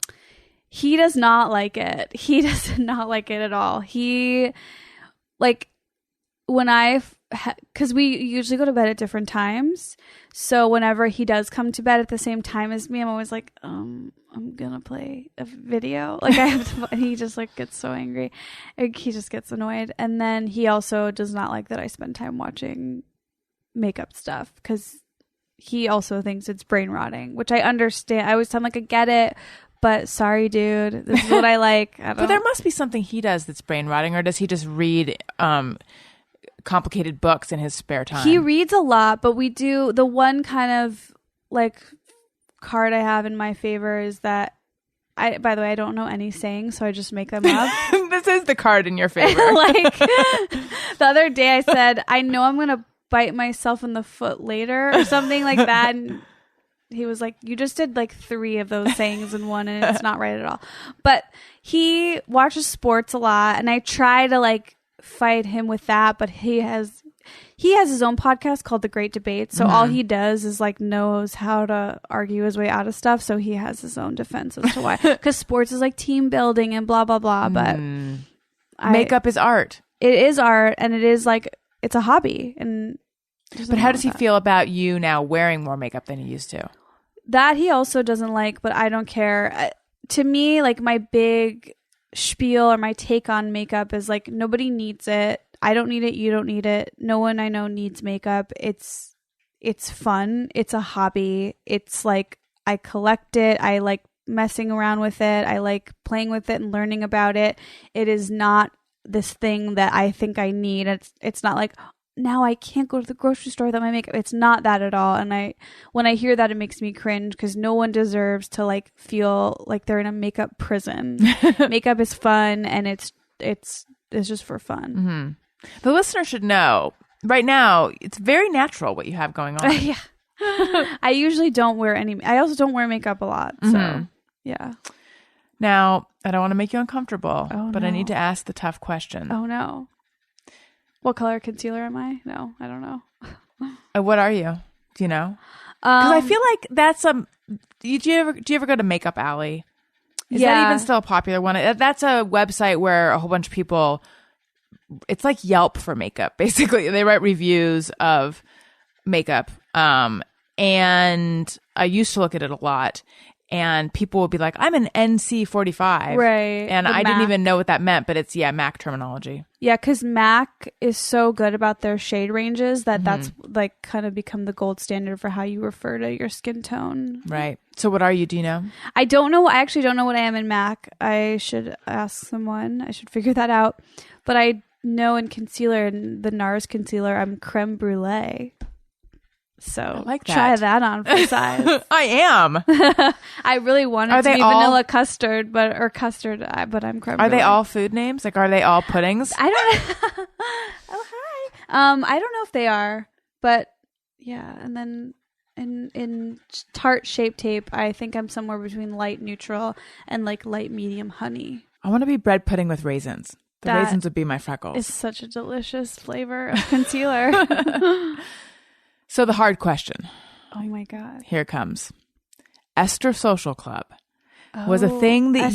He does not like it. He does not like it at all. He, like, when I because we usually go to bed at different times. So whenever he does come to bed at the same time as me, I'm always like, I'm gonna play a video. Like I have to, and he just like gets so angry. He just gets annoyed. And then he also does not like that I spend time watching makeup stuff because he also thinks it's brain rotting, which I understand. I always tell him like, I get it, but sorry, dude, this is what I like. But there must be something he does that's brain rotting, or does he just read complicated books in his spare time? He reads a lot, but we do the one kind of like card I have in my favor is that by the way, I don't know any sayings, so I just make them up. This is the card in your favor. Like the other day I said, I know I'm going to bite myself in the foot later or something like that. And he was like, you just did like 3 of those sayings in one and it's not right at all. But he watches sports a lot and I try to like fight him with that, but he has his own podcast called The Great Debate. So all he does is like knows how to argue his way out of stuff. So he has his own defense as to why. Because sports is like team building and blah, blah, blah. But makeup is art. It is art and it is like, it's a hobby. And but how does he feel about you now wearing more makeup than he used to? That he also doesn't like, but I don't care. To me, like my big spiel or my take on makeup is like, nobody needs it. I don't need it. You don't need it. No one I know needs makeup. It's fun. It's a hobby. It's like, I collect it. I like messing around with it. I like playing with it and learning about it. It is not this thing that I think I need. It's not like, now I can't go to the grocery store without my makeup. It's not that at all. And when I hear that, it makes me cringe because no one deserves to like feel like they're in a makeup prison. Makeup is fun and it's just for fun. Mm-hmm. The listener should know right now it's very natural what you have going on. Yeah. I usually don't wear I also don't wear makeup a lot. So yeah. Now, I don't want to make you uncomfortable, but no. I need to ask the tough question. Oh no. What color concealer am I? No, I don't know. What are you? Do you know? Because I feel like that's do you ever go to Makeup Alley? Is that even still a popular one? That's a website where a whole bunch of people, it's like Yelp for makeup, basically. They write reviews of makeup. And I used to look at it a lot. And people will be like, I'm an NC45. Right. And I didn't even know what that meant, but it's, MAC terminology. Yeah, because MAC is so good about their shade ranges that's like kind of become the gold standard for how you refer to your skin tone. Right. So what are you? Do you know? I don't know. I actually don't know what I am in MAC. I should ask someone. I should figure that out. But I know in concealer, in the NARS concealer, I'm creme brulee. So I like that. Try that on for size. I am. I really wanted to be vanilla custard, but I'm creme brulee. Are they all food names? Like, are they all puddings? I don't know. Oh, hi. I don't know if they are, but yeah. And then in Tarte Shape Tape, I think I'm somewhere between light neutral and like light medium honey. I want to be bread pudding with raisins. The raisins would be my freckles. It's such a delicious flavor of concealer. So the hard question. Oh my God. Here it comes. Esther Social Club was a thing that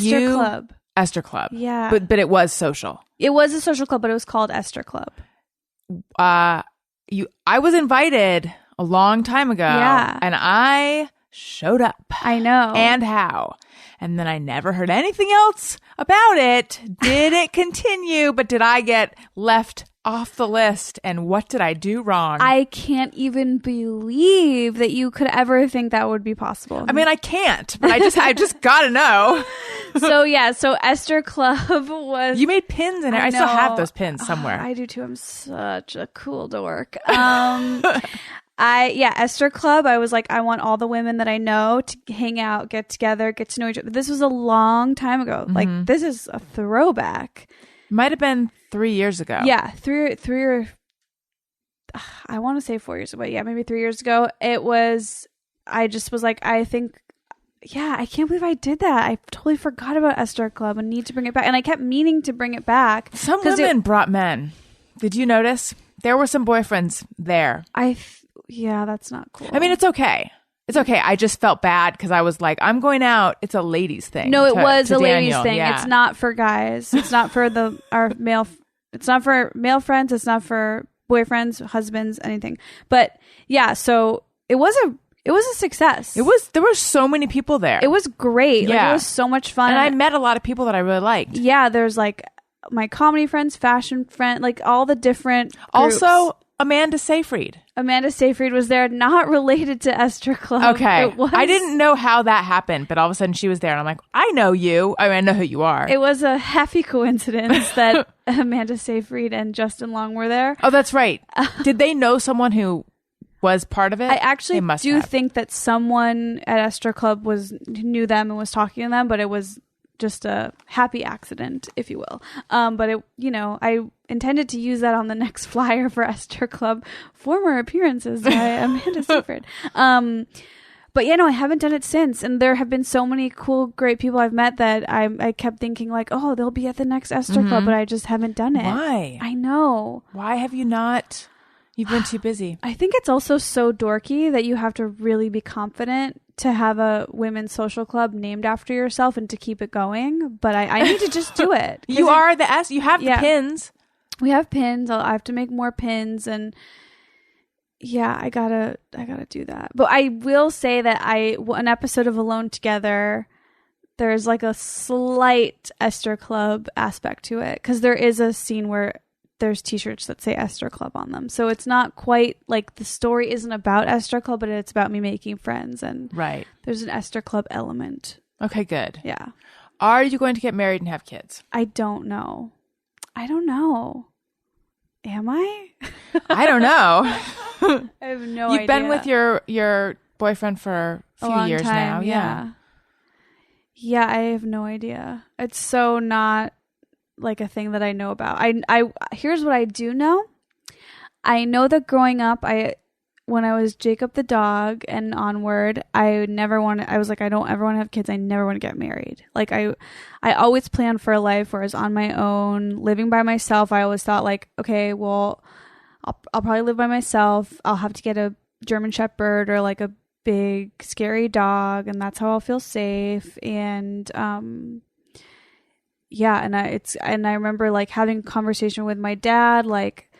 Esther Club. Yeah. But it was social. It was a social club, but it was called Esther Club. I was invited a long time ago. Yeah. And I showed up. I know. And how. And then I never heard anything else about it. Did it continue? But did I get left off the list? And what did I do wrong? I can't even believe that you could ever think that would be possible. I mean, I can't, but I just gotta know. So Esther Club was... You made pins in it. I still have those pins somewhere. I do too. I'm such a cool dork. Esther Club, I was like, I want all the women that I know to hang out, get together, get to know each other. This was a long time ago. Like, this is a throwback. Might have been 3 years ago. Yeah, three or I want to say 4 years ago. Yeah, maybe 3 years ago. It was, I just was like, I think, I can't believe I did that. I totally forgot about Esther Club and need to bring it back. And I kept meaning to bring it back. Some women brought men. Did you notice? There were some boyfriends there. That's not cool. I mean, it's okay. It's okay. I just felt bad because I was like, I'm going out. It's a ladies thing. No, it was a ladies Daniel. thing. Yeah. It's not for guys. It's not for our male. It's not for male friends. It's not for boyfriends, husbands, anything. But yeah, so it was a success. There were so many people there. It was great. Yeah. Like, it was so much fun. And I met a lot of people that I really liked. Yeah, there's like my comedy friends, fashion friend, like all the different groups. Also, Amanda Seyfried. Amanda Seyfried was there, not related to Esther Club. Okay. It was, I didn't know how that happened, but all of a sudden she was there and I'm like, I know you. I mean, I know who you are. It was a happy coincidence that Amanda Seyfried and Justin Long were there. Oh, that's right. Did they know someone who was part of it? I actually do have. think that someone at Esther Club knew them and was talking to them, but it was just a happy accident, if you will. But it, I intended to use that on the next flyer for Esther Club, former appearances by Amanda Seyfried. But I haven't done it since. And there have been so many cool, great people I've met that I kept thinking like, oh, they'll be at the next Esther Club, but I just haven't done it. Why? I know. Why have you not? You've been too busy. I think it's also so dorky that you have to really be confident to have a women's social club named after yourself and to keep it going. But I need to just do it. You are the S. You have the pins. We have pins. I have to make more pins, and yeah, I gotta do that. But I will say that an episode of Alone Together, there's like a slight Esther Club aspect to it, because there is a scene where there's t-shirts that say Esther Club on them. So it's not quite like the story isn't about Esther Club, but it's about me making friends. And right. There's an Esther Club element. Okay, good. Yeah. Are you going to get married and have kids? I don't know. Am I? I don't know. I have no idea. You've been with your boyfriend for a few years now. Yeah. Yeah, I have no idea. It's so not like a thing that I know about. I here's what I do know. I know that growing up, when I was Jacob the dog and onward, I was like, I don't ever want to have kids. I never want to get married. Like I always planned for a life where I was on my own, living by myself. I always thought like, okay, well, I'll probably live by myself. I'll have to get a German Shepherd or like a big scary dog, and that's how I'll feel safe. And yeah, and I remember like having a conversation with my dad, like,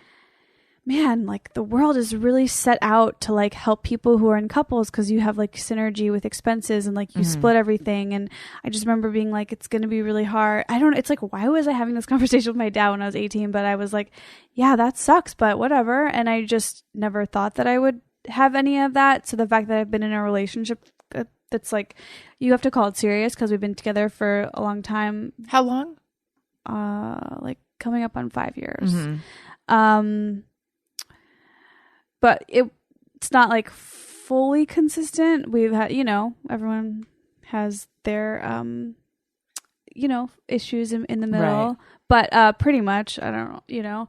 man, like the world is really set out to like help people who are in couples, because you have like synergy with expenses and like you split everything. And I just remember being like, it's going to be really hard. It's like, why was I having this conversation with my dad when I was 18? But I was like, yeah, that sucks, but whatever. And I just never thought that I would have any of that. So the fact that I've been in a relationship that's like, you have to call it serious, because we've been together for a long time. How long? Like coming up on 5 years. But it's not like fully consistent. We've had, everyone has their, issues in the middle, right. But pretty much, I don't know,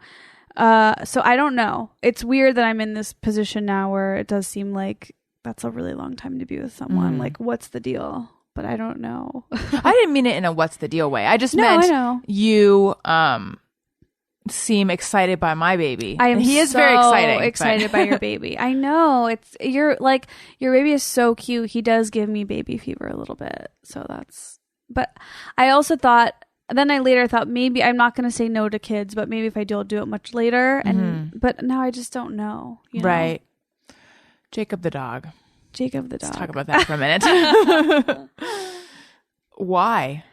so I don't know. It's weird that I'm in this position now where it does seem like that's a really long time to be with someone. Like, what's the deal? But I don't know. I didn't mean it in a what's the deal way. I just meant I know. You seem excited by my baby. He is so very excited by your baby. I know. Your baby is so cute. He does give me baby fever a little bit. So but I also thought, then I later thought maybe I'm not going to say no to kids, but maybe if I do, I'll do it much later. But now I just don't know. Right. Jacob the dog. Let's talk about that for a minute. Why?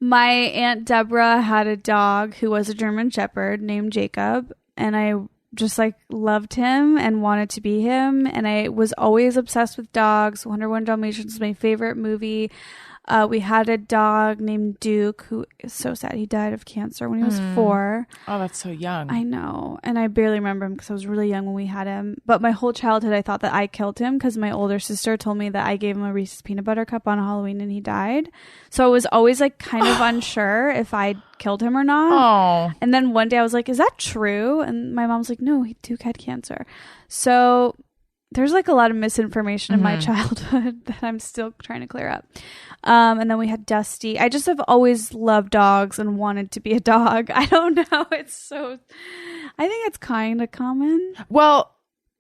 My Aunt Deborah had a dog who was a German Shepherd named Jacob, and I just like loved him and wanted to be him. And I was always obsessed with dogs. 101 Dalmatians was my favorite movie. We had a dog named Duke, who is so sad. He died of cancer when he was 4. Oh, that's so young. I know. And I barely remember him because I was really young when we had him. But my whole childhood, I thought that I killed him because my older sister told me that I gave him a Reese's peanut butter cup on Halloween and he died. So I was always like kind of unsure if I killed him or not. Oh. And then one day I was like, is that true? And my mom's like, no, Duke had cancer. So there's like a lot of misinformation in my childhood that I'm still trying to clear up. And then we had Dusty. I just have always loved dogs and wanted to be a dog. I don't know. I think it's kind of common. Well,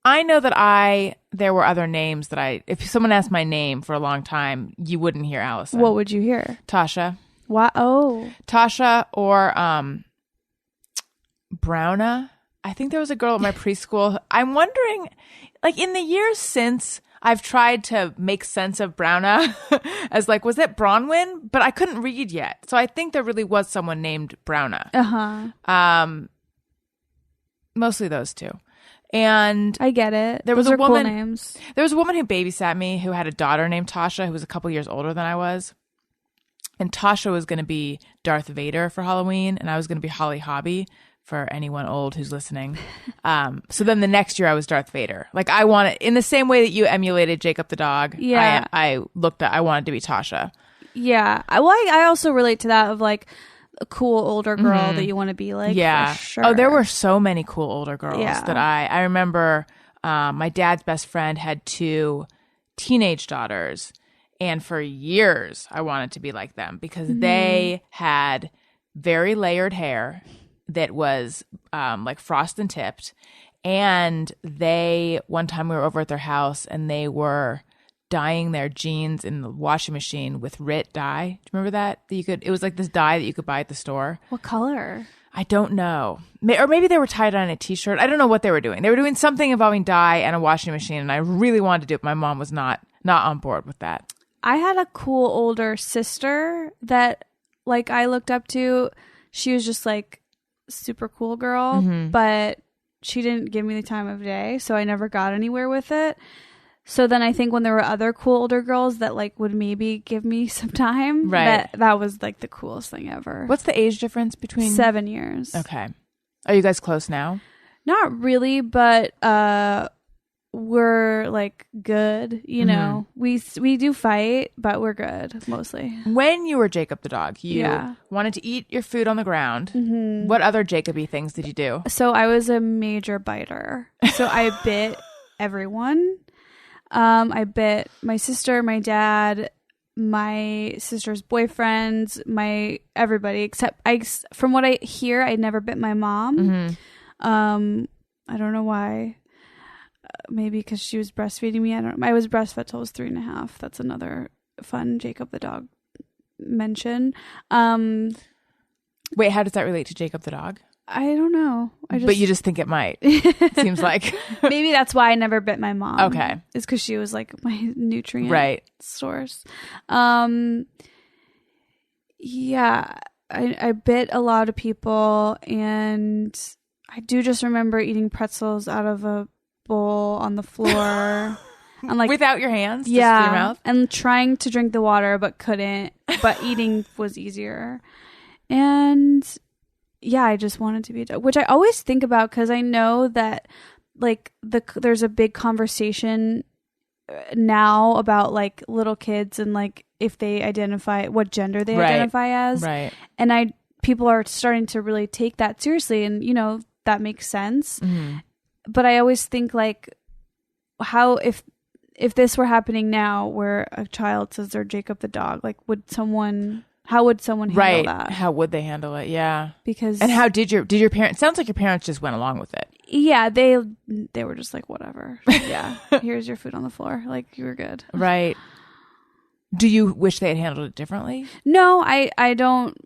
I know that there were other names that if someone asked my name for a long time, you wouldn't hear Alison. What would you hear? Tasha. What? Oh. Tasha or Browna. I think there was a girl at my preschool. I'm wondering, like in the years since, I've tried to make sense of Browna as like, was it Bronwyn? But I couldn't read yet. So I think there really was someone named Browna. Mostly those two. And I get it. There was Those a are cool woman. names. There was a woman who babysat me who had a daughter named Tasha who was a couple years older than I was. And Tasha was going to be Darth Vader for Halloween, and I was going to be Holly Hobby for anyone old who's listening. So then the next year I was Darth Vader. Like I wanted, in the same way that you emulated Jacob the dog. Yeah. I wanted to be Tasha. Yeah. I also relate to that of like a cool older girl that you want to be like. Yeah. For sure. Oh, there were so many cool older girls Yeah. that I remember. My dad's best friend had 2 teenage daughters, and for years I wanted to be like them because they had very layered hair that was like frosted and tipped, and one time we were over at their house and they were dyeing their jeans in the washing machine with Rit dye. Do you remember that? It was like this dye that you could buy at the store. What color? I don't know. Or maybe they were tied on a t-shirt. I don't know what they were doing. They were doing something involving dye and a washing machine, and I really wanted to do it. My mom was not on board with that. I had a cool older sister that like I looked up to. She was just like super cool girl, but she didn't give me the time of day, so I never got anywhere with it. So then I think when there were other cool older girls that like would maybe give me some time, right? That was like the coolest thing ever. What's the age difference between 7 years? Okay. Are you guys close now? Not really, but we're like good, you know. We do fight, but we're good mostly. When you were Jacob the dog, you wanted to eat your food on the ground. What other Jacoby things did you do? So I was a major biter. So I bit everyone. I bit my sister, my dad, my sister's boyfriend, everybody except from what I hear, I never bit my mom. I don't know why. Maybe because she was breastfeeding me. I was breastfed till I was 3.5. That's another fun Jacob the dog mention. Wait, how does that relate to Jacob the dog? I don't know. But you just think it might. Seems like. Maybe that's why I never bit my mom. Okay. It's because she was like my nutrient source. Yeah, I bit a lot of people, and I do just remember eating pretzels out of a bowl on the floor. And like without your hands? Yeah. Just your mouth? And trying to drink the water but couldn't. But eating was easier. And yeah, I just wanted to be a dog, which I always think about because I know that like there's a big conversation now about like little kids and like if they identify what gender they identify as. Right. And people are starting to really take that seriously, and you know, that makes sense. But I always think like how if this were happening now where a child says they're Jacob the dog, like how would someone handle that? How would they handle it? Yeah. And how did your parents, sounds like your parents just went along with it. Yeah, they were just like, whatever. Yeah. Here's your food on the floor. Like, you were good. Right. Do you wish they had handled it differently? No, I don't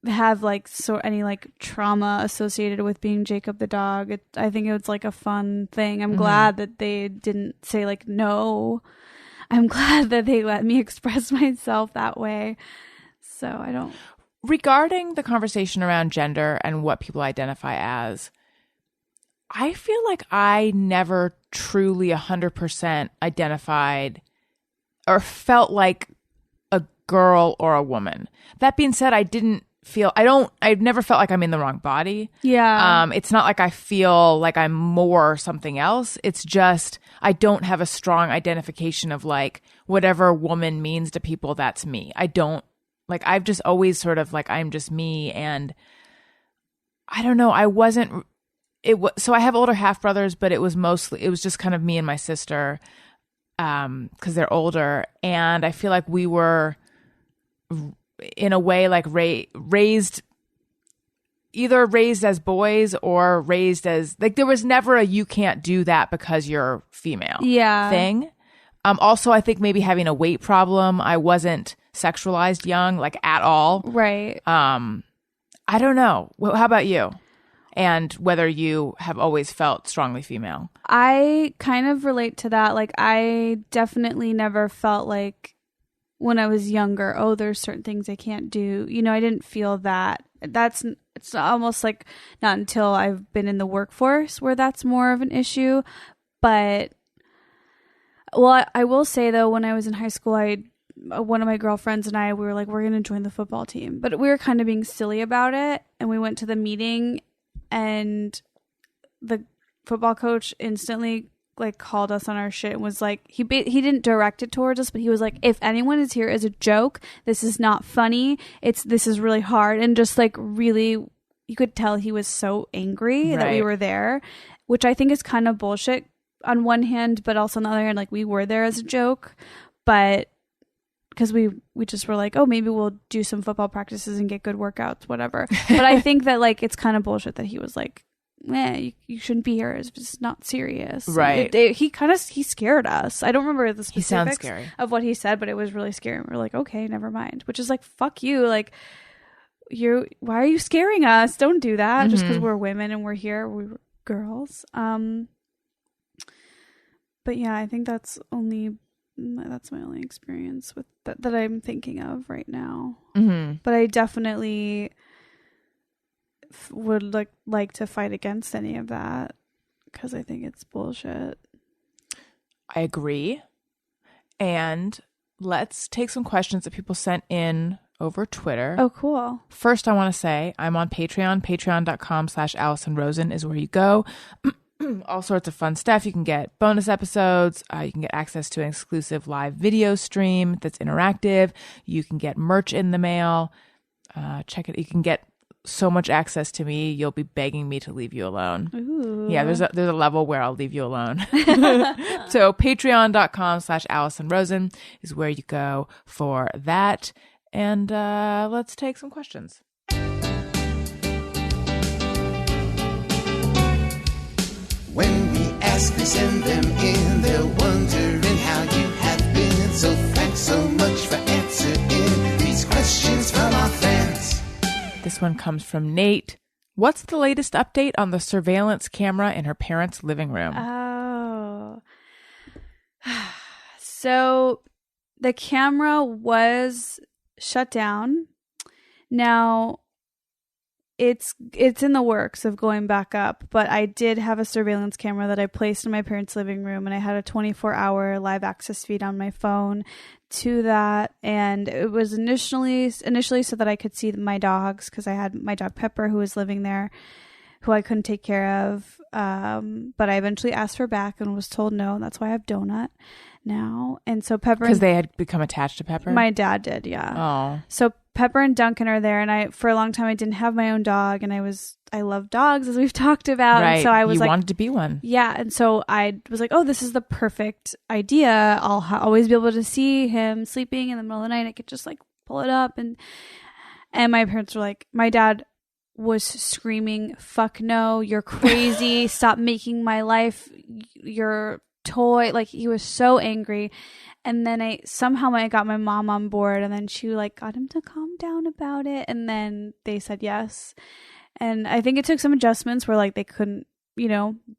have like any like trauma associated with being Jacob the dog. I think it was like a fun thing. I'm glad that they didn't say like no. I'm glad that they let me express myself that way. So I don't. Regarding the conversation around gender and what people identify as, I feel like I never truly 100% identified or felt like a girl or a woman. That being said, I've never felt like I'm in the wrong body. Yeah. It's not like I feel like I'm more something else. It's just, I don't have a strong identification of like whatever woman means to people, that's me. I don't. Like, I've just always sort of like, I'm just me. And I don't know, so I have older half brothers, but it was just kind of me and my sister, cause they're older. And I feel like we were in a way like raised as boys or raised as like, there was never a, you can't do that because you're female thing. Also, I think maybe having a weight problem, I wasn't sexualized young, like at all. Right. I don't know. How about you? and whether you have always felt strongly female. I kind of relate to that. Like, I definitely never felt like when I was younger, oh, there's certain things I can't do. You know, I didn't feel that. It's almost like not until I've been in the workforce where that's more of an issue. But, well, I will say, though, when I was in high school, one of my girlfriends and I, we were like, we're going to join the football team. But we were kind of being silly about it. And we went to the meeting, and the football coach instantly like called us on our shit and was like, he didn't direct it towards us, but he was like, if anyone is here as a joke, this is not funny. This is really hard. And just like really, you could tell he was so angry that we were there, which I think is kind of bullshit on one hand, but also on the other hand, like we were there as a joke, but because we just were like, oh, maybe we'll do some football practices and get good workouts, whatever. But I think that like it's kind of bullshit that he was like, you shouldn't be here. It's just not serious. Right. He scared us. I don't remember the specifics He sounds scary. of what he said, but it was really scary. And we're like, okay, never mind. Which is like, fuck you. Like, why are you scaring us? Don't do that. Just because we're women and we're here. We're girls. But yeah, I think that's my only experience with that I'm thinking of right now. But I definitely would like to fight against any of that because I think it's bullshit. I agree. And let's take some questions that people sent in over Twitter. Oh, cool. First, I want to say I'm on Patreon. Patreon.com/Alison Rosen is where you go. All sorts of fun stuff. You can get bonus episodes. You can get access to an exclusive live video stream that's interactive. You can get merch in the mail. Check it. You can get so much access to me, you'll be begging me to leave you alone. Ooh. Yeah, there's a level where I'll leave you alone. So patreon.com/Alison Rosen is where you go for that. And let's take some questions. When we ask, they send them in. They're wondering how you have been. So thanks so much for answering these questions from our fans. This one comes from Nate. What's the latest update on the surveillance camera in her parents' living room? Oh. So the camera was shut down. Now it's in the works of going back up, but I did have a surveillance camera that I placed in my parents' living room, and I had a 24-hour live access feed on my phone to that, and it was initially so that I could see my dogs, because I had my dog Pepper who was living there, who I couldn't take care of, but I eventually asked her back and was told no. That's why I have Donut now. And so Pepper, because they had become attached to Pepper. My dad did, yeah. Oh, so Pepper and Duncan are there, and for a long time I didn't have my own dog, and I love dogs, as we've talked about. Right. And so I was wanted to be one. Yeah, and so I was like, oh, this is the perfect idea. I'll always be able to see him sleeping in the middle of the night. I could just like pull it up, and my parents were like, my dad was screaming, "Fuck no, you're crazy! Stop making my life your toy!" Like, he was so angry. And then I got my mom on board, and then she like got him to calm down about it, and then they said yes. And I think it took some adjustments where like they couldn't,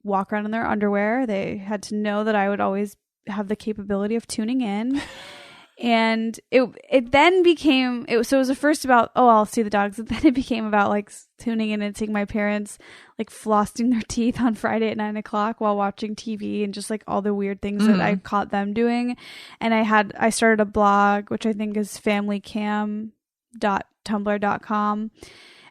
walk around in their underwear. They had to know that I would always have the capability of tuning in. And it then became, so it was at first about, oh, I'll see the dogs. And then it became about like tuning in and seeing my parents like flossing their teeth on Friday at 9:00 while watching TV, and just like all the weird things that I caught them doing. And I started a blog, which I think is familycam.tumblr.com.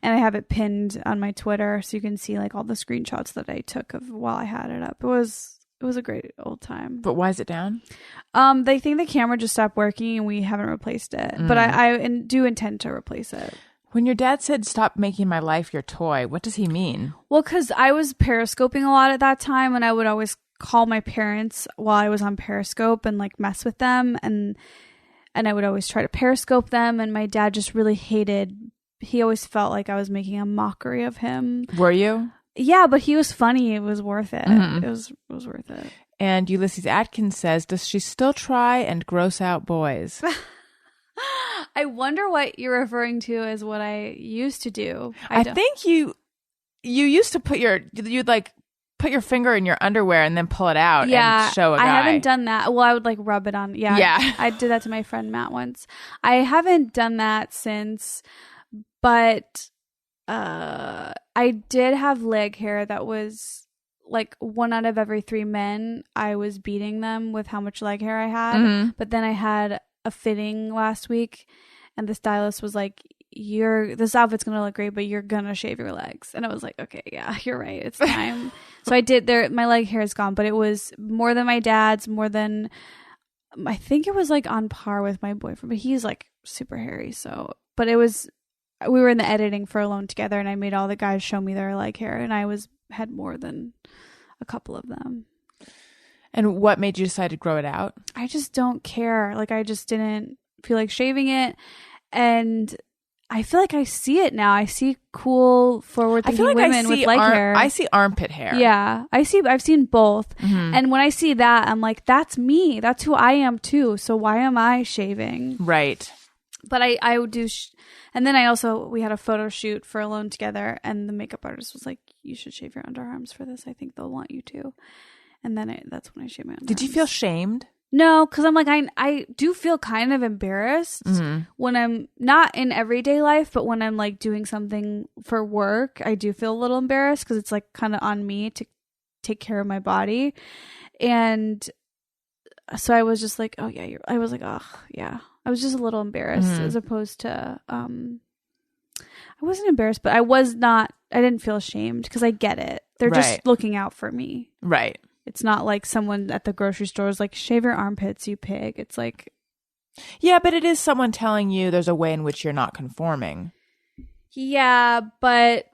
And I have it pinned on my Twitter, so you can see like all the screenshots that I took of while I had it up. It was a great old time. But why is it down? They think the camera just stopped working and we haven't replaced it. But I do intend to replace it. When your dad said, "Stop making my life your toy," what does he mean? Well, because I was periscoping a lot at that time, and I would always call my parents while I was on Periscope and like mess with them. And I would always try to Periscope them. And my dad just really he always felt like I was making a mockery of him. Were you? Yeah, but he was funny. It was worth it. It was worth it. And Ulysses Atkins says, does she still try and gross out boys? I wonder what you're referring to as what I used to do. I think you you used to you'd like put your finger in your underwear and then pull it out and show a guy. I haven't done that. Well, I would like rub it on. Yeah. I did that to my friend Matt once. I haven't done that since, but I did have leg hair that was like 1 out of every 3 men. I was beating them with how much leg hair I had. But then I had a fitting last week and the stylist was like, this outfit's gonna look great, but you're gonna shave your legs. And I was like, okay, yeah, you're right, it's time. So I did. My leg hair is gone, but it was more than my dad's, more than, I think it was like on par with my boyfriend, but he's like super hairy. So, but we were in the editing for Alone Together and I made all the guys show me their leg hair and I had more than a couple of them. And what made you decide to grow it out? I just don't care. Like I just didn't feel like shaving it. And I feel like I see it now. I see cool, forward-thinking women with leg hair. I see armpit hair. Yeah, I've seen both. And when I see that, I'm like, that's me. That's who I am too. So why am I shaving? Right. But I would do, and then we had a photo shoot for Alone Together, and the makeup artist was like, you should shave your underarms for this. I think they'll want you to. And then that's when I shaved my underarms. Did you feel shamed? No, because I'm like, I do feel kind of embarrassed when I'm not in everyday life, but when I'm like doing something for work, I do feel a little embarrassed because it's like kind of on me to take care of my body. And so I was just like, oh yeah, I was like, oh yeah. I was just a little embarrassed as opposed to, I wasn't embarrassed, but I didn't feel ashamed because I get it. They're just looking out for me. Right. It's not like someone at the grocery store is like, shave your armpits, you pig. It's like... Yeah, but it is someone telling you there's a way in which you're not conforming. Yeah, but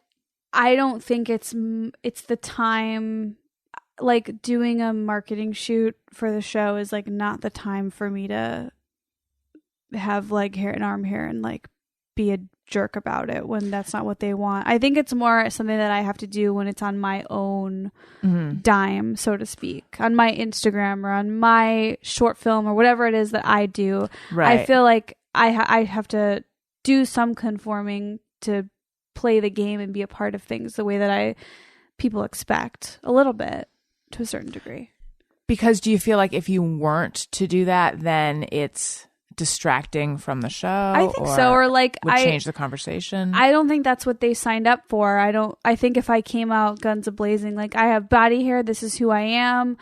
I don't think it's the time... Like, doing a marketing shoot for the show is, like, not the time for me to have leg hair and arm hair and, like, be a jerk about it when that's not what they want. I think it's more something that I have to do when it's on my own dime, so to speak, on my Instagram or on my short film or whatever it is that I do. Right. I feel like I have to do some conforming to play the game and be a part of things the way that people expect a little bit to a certain degree. Because do you feel like if you weren't to do that, then it's distracting from the show? I think so, or like would change the conversation. I don't think that's what they signed up for. I think if I came out guns a-blazing, like I have body hair, this is who I am,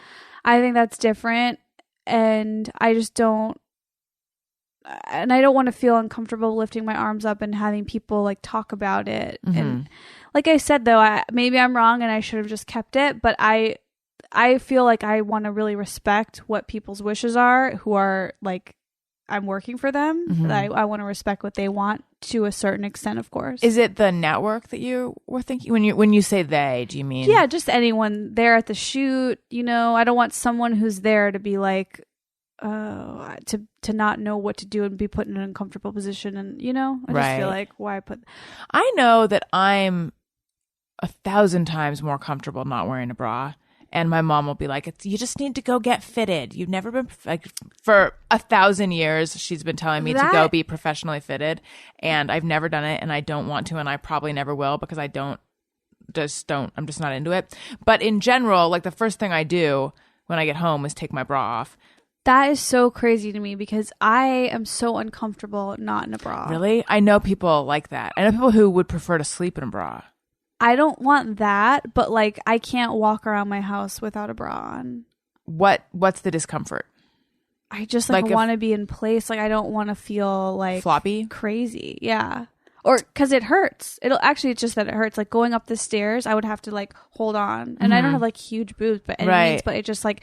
I think that's different. And I just don't, and I don't want to feel uncomfortable lifting my arms up and having people like talk about it. And like I said, though, maybe I'm wrong and I should have just kept it, but I feel like I want to really respect what people's wishes are, who are like, I'm working for them. I want to respect what they want to a certain extent, of course. Is it the network that you were thinking when you say they? Do you mean? Yeah, just anyone there at the shoot. You know, I don't want someone who's there to be like, to not know what to do and be put in an uncomfortable position. And you know, I just feel like why put. I know that I'm 1,000 times more comfortable not wearing a bra. And my mom will be like, you just need to go get fitted. You've never been, like, for 1,000 years, she's been telling me to go be professionally fitted. And I've never done it and I don't want to. And I probably never will because I'm just not into it. But in general, like the first thing I do when I get home is take my bra off. That is so crazy to me because I am so uncomfortable not in a bra. Really? I know people like that. I know people who would prefer to sleep in a bra. I don't want that, but like I can't walk around my house without a bra on. What's the discomfort? I just like want to be in place. Like I don't want to feel like floppy, crazy. Yeah. Or because it hurts. It's just that it hurts. Like going up the stairs, I would have to like hold on. And I don't have like huge boobs, but but it just like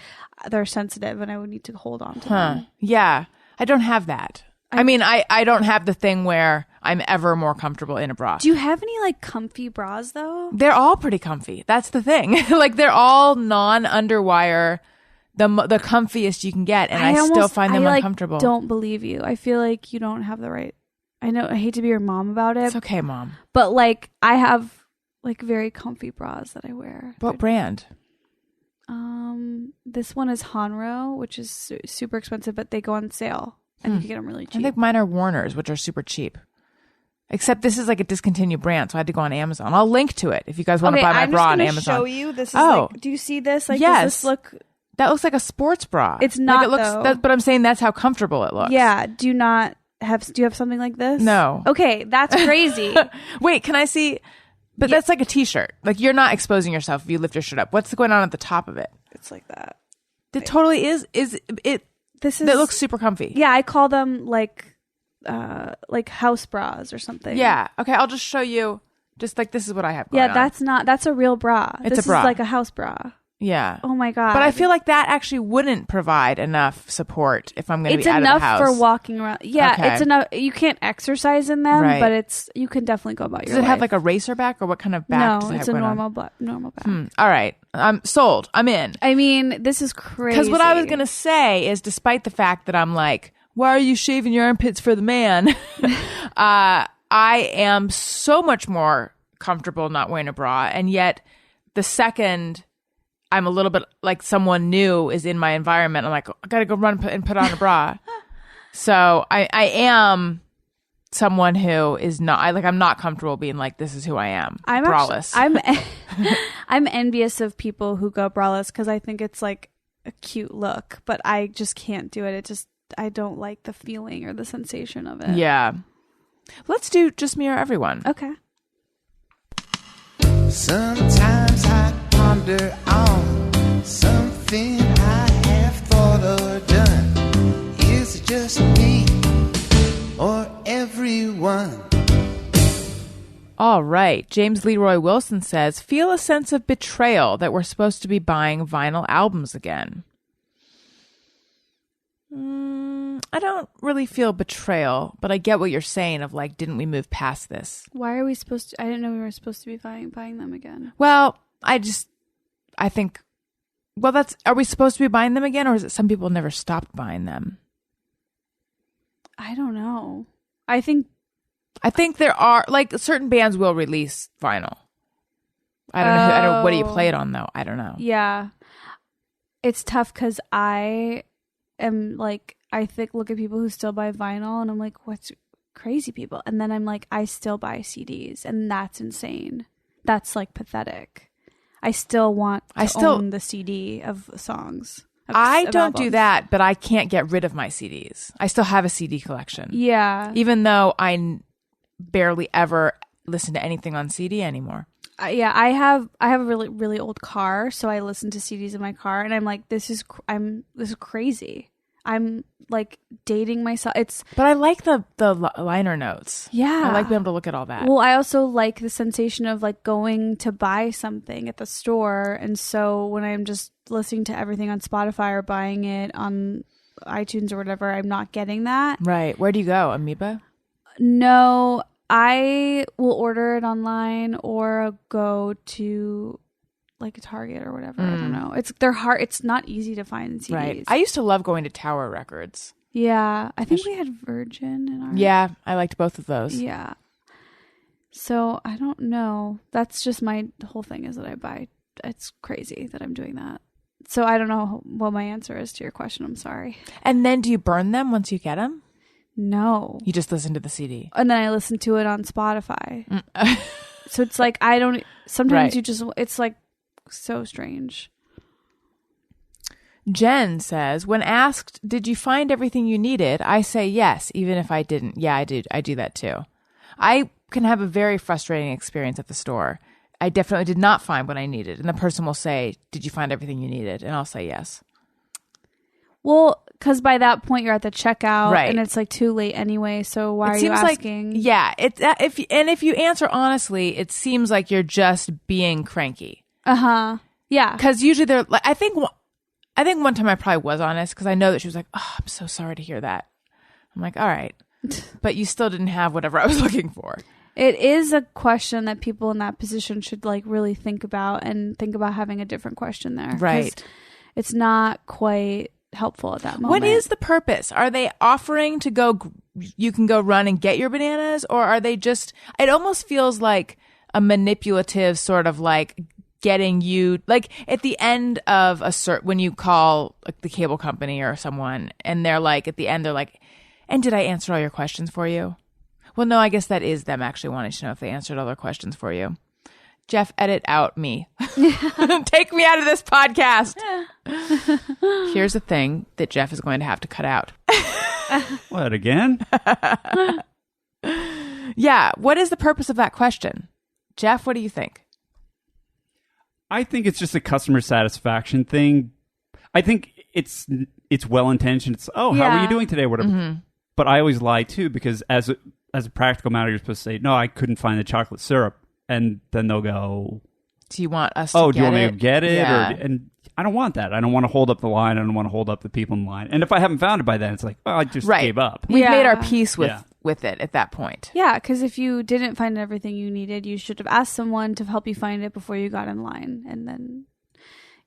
they're sensitive and I would need to hold on to them. Yeah. I don't have that. I mean, I don't have the thing where I'm ever more comfortable in a bra. Do you have any like comfy bras though? They're all pretty comfy. That's the thing. Like they're all non-underwire, the comfiest you can get, and I still find them uncomfortable. I don't believe you. I feel like you don't have the right. I know. I hate to be your mom about it. It's okay, Mom. But like, I have like very comfy bras that I wear. What brand? This one is Hanro, which is super expensive, but they go on sale. And you can get them really cheap. I think mine are Warner's, which are super cheap. Except this is like a discontinued brand, so I had to go on Amazon. I'll link to it if you guys want to buy my bra on Amazon. Show you. This is like, do you see this? Like, yes. Does this look? That looks like a sports bra. It's not, like it looks, though. But I'm saying that's how comfortable it looks. Yeah. Do you have something like this? No. Okay, that's crazy. Wait, can I see? But that's like a t-shirt. Like you're not exposing yourself if you lift your shirt up. What's going on at the top of it? It's like that. It totally is. Is it? That looks super comfy. Yeah, I call them like house bras or something. Yeah. Okay, I'll just show you. Just like this is what I have going on. That's a real bra. It's this a bra. is like a house bra. Yeah. Oh my God. But I feel like that actually wouldn't provide enough support if I'm going to be out of the house. It's enough for walking around. Yeah, Okay. it's enough. You can't exercise in them, Right. but you can definitely go about your life. Does it have like a racer back or what kind of back does it No, have it's a going normal back. All right. I'm sold. I'm in. I mean, this is crazy. Because what I was going to say is despite the fact that I'm like, why are you shaving your armpits for the man? I am so much more comfortable not wearing a bra. And yet the second I'm a little bit like someone new is in my environment, I'm like, I got to go run and put on a bra. So I am someone who is not, I'm not comfortable being like, this is who I am. Braless. I'm envious of people who go braless because I think it's like a cute look, but I just can't do it. I don't like the feeling or the sensation of it. Yeah. Let's do just me or everyone. Okay. Sometimes I ponder on something I have thought or done. Is it just me or everyone? All right. James Leroy Wilson says, feel a sense of betrayal that we're supposed to be buying vinyl albums again. I don't really feel betrayal, but I get what you're saying of like, didn't we move past this? Why are we supposed to? I didn't know we were supposed to be buying them again. Well, I think, are we supposed to be buying them again, or is it some people never stopped buying them? I don't know. I think there are, like, certain bands will release vinyl. I don't know. What do you play it on, though? I don't know. Yeah. It's tough because I am like, look at people who still buy vinyl and I'm like, what's crazy people? And then I'm like, I still buy CDs and that's insane. That's like pathetic. I still want to own the CD of songs. I don't do that, but I can't get rid of my CDs. I still have a CD collection. Yeah. Even though I barely ever listen to anything on CD anymore. Yeah, I have a really, really old car, so I listen to CDs in my car, and I'm like, this is crazy. I'm like dating myself. But I like the liner notes. Yeah, I like being able to look at all that. Well, I also like the sensation of like going to buy something at the store, and so when I'm just listening to everything on Spotify or buying it on iTunes or whatever, I'm not getting that. Right. Where do you go? Amoeba? No, I will order it online or go to like a Target or whatever. I don't know. They're hard. It's not easy to find CDs. Right. I used to love going to Tower Records. Yeah. I think we had Virgin in our... Yeah. I liked both of those. Yeah. So I don't know. That's just my whole thing is that I buy. It's crazy that I'm doing that. So I don't know what my answer is to your question. I'm sorry. And then do you burn them once you get them? No. You just listen to the CD. And then I listen to it on Spotify. So it's like, sometimes you just, it's like so strange. Jen says, when asked, did you find everything you needed? I say yes, even if I didn't. Yeah, I did. I do that too. I can have a very frustrating experience at the store. I definitely did not find what I needed. And the person will say, did you find everything you needed? And I'll say yes. Well, because by that point you're at the checkout, right, and it's like too late anyway. So why are you asking? Like, yeah, if you answer honestly, it seems like you're just being cranky. Yeah, because usually they're like, I think one time I probably was honest because I know that she was like, oh, I'm so sorry to hear that. I'm like, all right, but you still didn't have whatever I was looking for. It is a question that people in that position should like really think about having a different question there. Right. It's not quite helpful at that moment. What is the purpose? Are they offering to go, you can go run and get your bananas, or are they just, it almost feels like a manipulative sort of like getting you, like at the end of when you call like the cable company or someone and they're like, at the end, they're like, and did I answer all your questions for you? Well, no, I guess that is them actually wanting to know if they answered all their questions for you. Jeff, edit out me. Take me out of this podcast. Here's a thing that Jeff is going to have to cut out. What, again? Yeah. What is the purpose of that question? Jeff, what do you think? I think it's just a customer satisfaction thing. I think it's well-intentioned. It's, how are you doing today? Whatever. Mm-hmm. But I always lie, too, because as a practical matter, you're supposed to say, no, I couldn't find the chocolate syrup. And then they'll go, do you want us to get it? Do you want me to get it? Yeah. And I don't want that. I don't want to hold up the line. I don't want to hold up the people in line. And if I haven't found it by then, it's like, well, I just gave up. We've made our peace with it at that point. Yeah, because if you didn't find everything you needed, you should have asked someone to help you find it before you got in line. And then,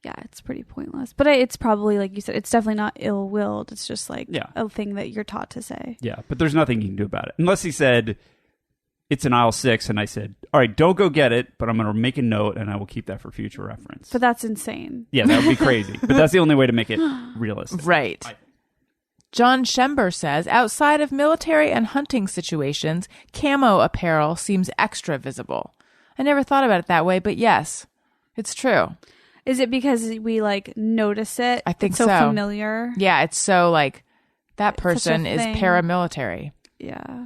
it's pretty pointless. But it's probably, like you said, it's definitely not ill-willed. It's just like a thing that you're taught to say. Yeah, but there's nothing you can do about it. Unless he said, it's in aisle 6, and I said, all right, don't go get it, but I'm going to make a note, and I will keep that for future reference. But that's insane. Yeah, that would be crazy. But that's the only way to make it realistic. Right. John Schember says, outside of military and hunting situations, camo apparel seems extra visible. I never thought about it that way, but yes, it's true. Is it because we, like, notice it? I think it's so familiar? Yeah, it's so, like, that person is paramilitary. Yeah.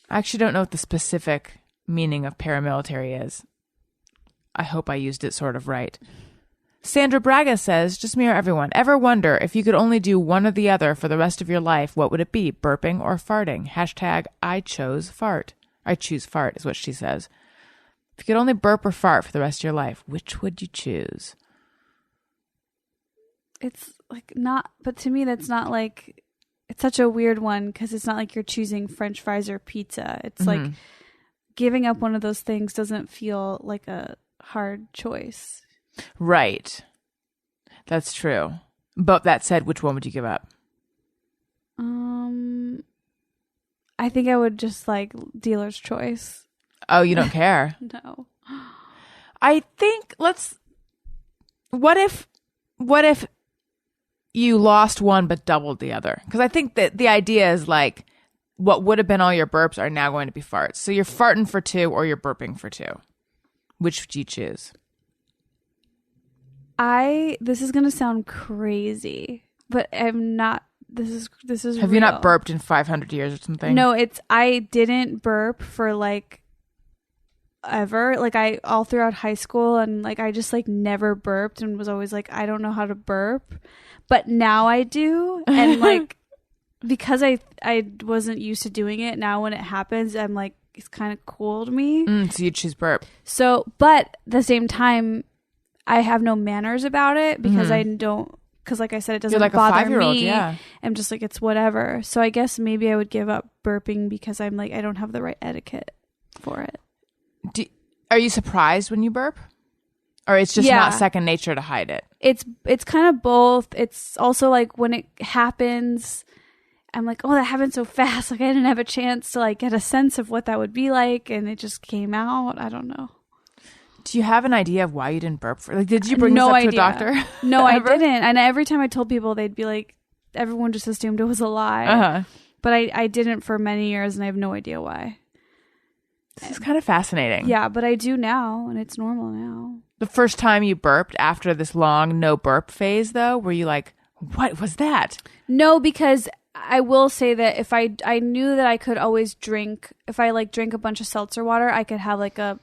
I actually don't know what the specific meaning of paramilitary is. I hope I used it sort of right. Sandra Braga says, just mirror everyone. Ever wonder if you could only do one or the other for the rest of your life, what would it be? Burping or farting? Hashtag I choose fart. I choose fart is what she says. If you could only burp or fart for the rest of your life, which would you choose? It's like not, but to me that's not like, it's such a weird one because it's not like you're choosing French fries or pizza. It's like giving up one of those things doesn't feel like a hard choice. Right. That's true. But that said, which one would you give up? I think I would just like dealer's choice. Oh, you don't care? No. I think what if you lost one but doubled the other? Because I think that the idea is like what would have been all your burps are now going to be farts. So you're farting for 2 or you're burping for 2. Which would you choose? This is going to sound crazy, but I'm not. This is Have real. you not burped in 500 years or something? No, I didn't burp for like ever. Like all throughout high school and like I just like never burped and was always like I don't know how to burp. But now I do, and like because I wasn't used to doing it, now when it happens I'm like it's kind of cool to me. So you choose burp. So, but at the same time I have no manners about it because I don't. Because like I said, it doesn't like bother a 5-year-old, me. yeah. I'm just like, it's whatever. So I guess maybe I would give up burping because I'm like, I don't have the right etiquette for it. Are you surprised when you burp? Or it's just not second nature to hide it? It's kind of both. It's also like when it happens, I'm like, oh, that happened so fast. Like I didn't have a chance to like get a sense of what that would be like. And it just came out. I don't know. Do you have an idea of why you didn't burp? Did you bring this up to a doctor? No, I didn't. And every time I told people, they'd be like, everyone just assumed it was a lie. Uh-huh. But I didn't for many years, and I have no idea why. This is kind of fascinating. Yeah, but I do now, and it's normal now. The first time you burped after this long no burp phase, though, were you like, what was that? No, because I will say that if I knew that I could always drink, if I like drink a bunch of seltzer water, I could have like a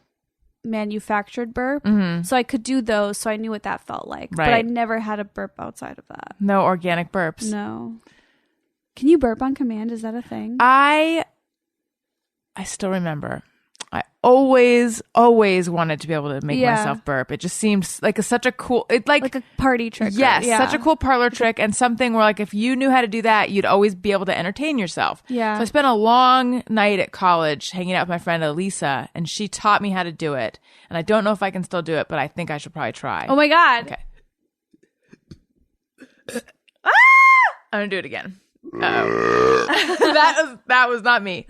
manufactured burp. So I could do those, so I knew what that felt like. Right. But I never had a burp outside of that. No organic burps. No. Can you burp on command? Is that a thing? I still remember. I always wanted to be able to make myself burp. It just seems like such a cool, like a party trick. Yes, such a cool parlor trick, and something where like if you knew how to do that, you'd always be able to entertain yourself. Yeah. So I spent a long night at college hanging out with my friend Alisa, and she taught me how to do it. And I don't know if I can still do it, but I think I should probably try. Oh my God. Okay. I'm gonna do it again. That was not me.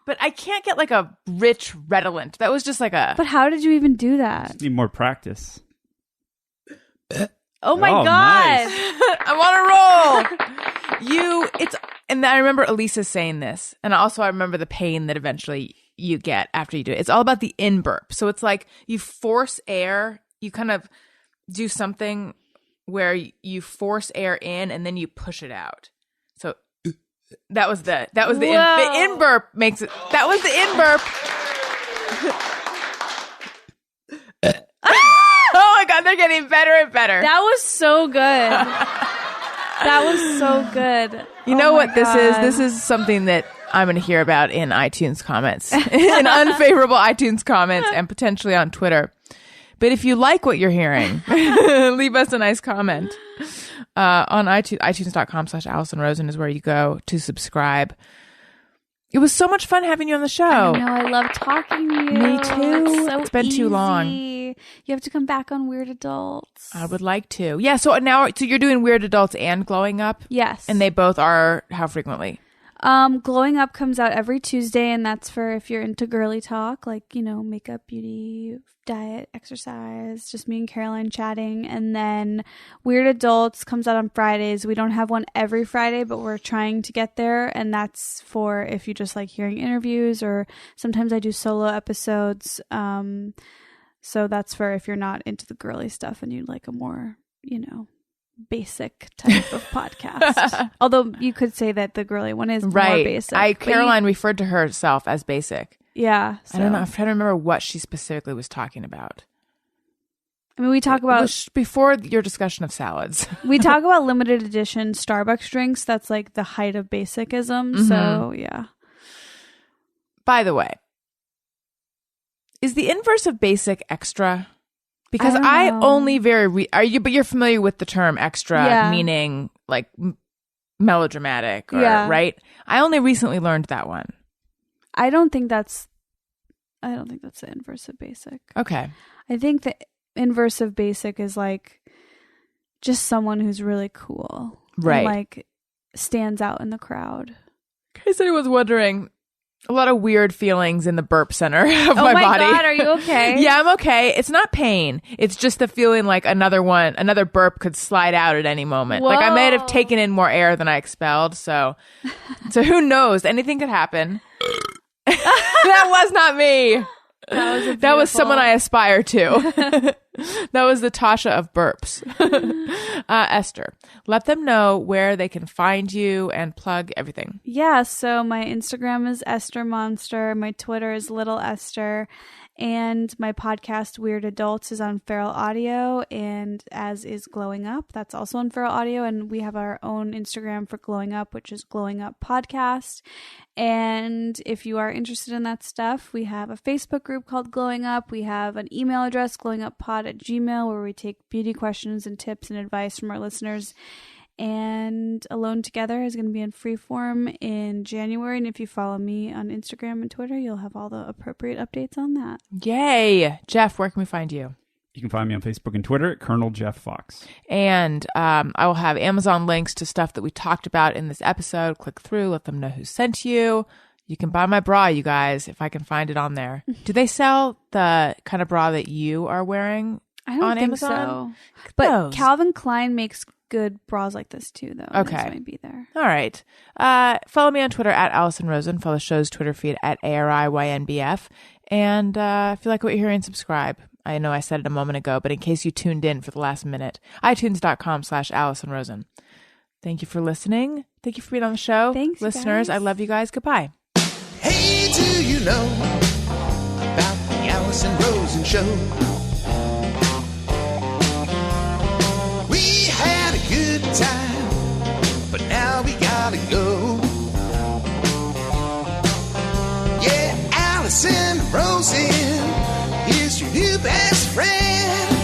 But I can't get like a rich redolent. That was just like a... But how did you even do that? Need more practice. Oh my Oh, God. nice. I'm on a roll. And I remember Elisa saying this, and also I remember the pain that eventually you get after you do it. It's all about the in burp. So it's like you force air, you kind of do something where you force air in and then you push it out. So that was the in burp makes it. That was the in burp. Oh my God, they're getting better and better. That was so good. That was so good. You know what this is? This is something that I'm going to hear about in iTunes comments, in unfavorable iTunes comments, and potentially on Twitter. But if you like what you're hearing, leave us a nice comment on iTunes. iTunes.com/Alison Rosen is where you go to subscribe. It was so much fun having you on the show. I know. I love talking to you. Me too. It's been too long. You have to come back on Weird Adults. I would like to. Yeah. So you're doing Weird Adults and Glowing Up? Yes. And they both are how frequently? Glowing Up comes out every Tuesday, and that's for if you're into girly talk, like, makeup, beauty, diet, exercise, just me and Caroline chatting. And then Weird Adults comes out on Fridays. We don't have one every Friday, but we're trying to get there. And that's for if you just like hearing interviews, or sometimes I do solo episodes. So that's for if you're not into the girly stuff and you'd like a more, basic type of podcast. Although you could say that the girly one is more basic. Caroline referred to herself as basic. Yeah. I don't know. I'm trying to remember what she specifically was talking about. I mean, we talk about before your discussion of salads. We talk about limited edition Starbucks drinks. That's like the height of basicism. Mm-hmm. So yeah. By the way, is the inverse of basic extra? Because I only but you're familiar with the term extra, meaning like melodramatic, right? I only recently learned that one. I don't think that's the inverse of basic. Okay. I think the inverse of basic is like just someone who's really cool. Right. And like stands out in the crowd. In case anyone's wondering, a lot of weird feelings in the burp center of my body. Oh my God, are you okay? Yeah, I'm okay. It's not pain. It's just the feeling like another burp could slide out at any moment. Whoa. Like I might have taken in more air than I expelled. So who knows? Anything could happen. That was not me. That was someone I aspire to. That was the Tasha of burps. Esther, let them know where they can find you and plug everything. Yeah, so my Instagram is Esther Monster. My Twitter is Little Esther. And my podcast, Weird Adults, is on Feral Audio, and as is Glowing Up. That's also on Feral Audio. And we have our own Instagram for Glowing Up, which is Glowing Up Podcast. And if you are interested in that stuff, we have a Facebook group called Glowing Up. We have an email address, glowinguppod@gmail.com, where we take beauty questions and tips and advice from our listeners. And Alone Together is going to be in Freeform in January. And if you follow me on Instagram and Twitter, you'll have all the appropriate updates on that. Yay. Jeff, where can we find you? You can find me on Facebook and Twitter at Colonel Jeff Fox. And I will have Amazon links to stuff that we talked about in this episode. Click through, let them know who sent you. You can buy my bra, you guys, if I can find it on there. Do they sell the kind of bra that you are wearing I don't on think Amazon? so. But Those. Calvin Klein makes good bras like this too, though. Okay. Those might be there. All right. Follow me on Twitter at Alison Rosen. Follow the show's Twitter feed at ARIYNBF. And if you like what you're hearing, subscribe. I know I said it a moment ago, but in case you tuned in for the last minute, iTunes.com/Alison Rosen. Thank you for listening. Thank you for being on the show. Thanks, listeners. guys. I love you guys. Goodbye. Hey, do you know about the Alison Rosen Show? We had a good time, but now we gotta go. Yeah, Alison Rosen is your new best friend.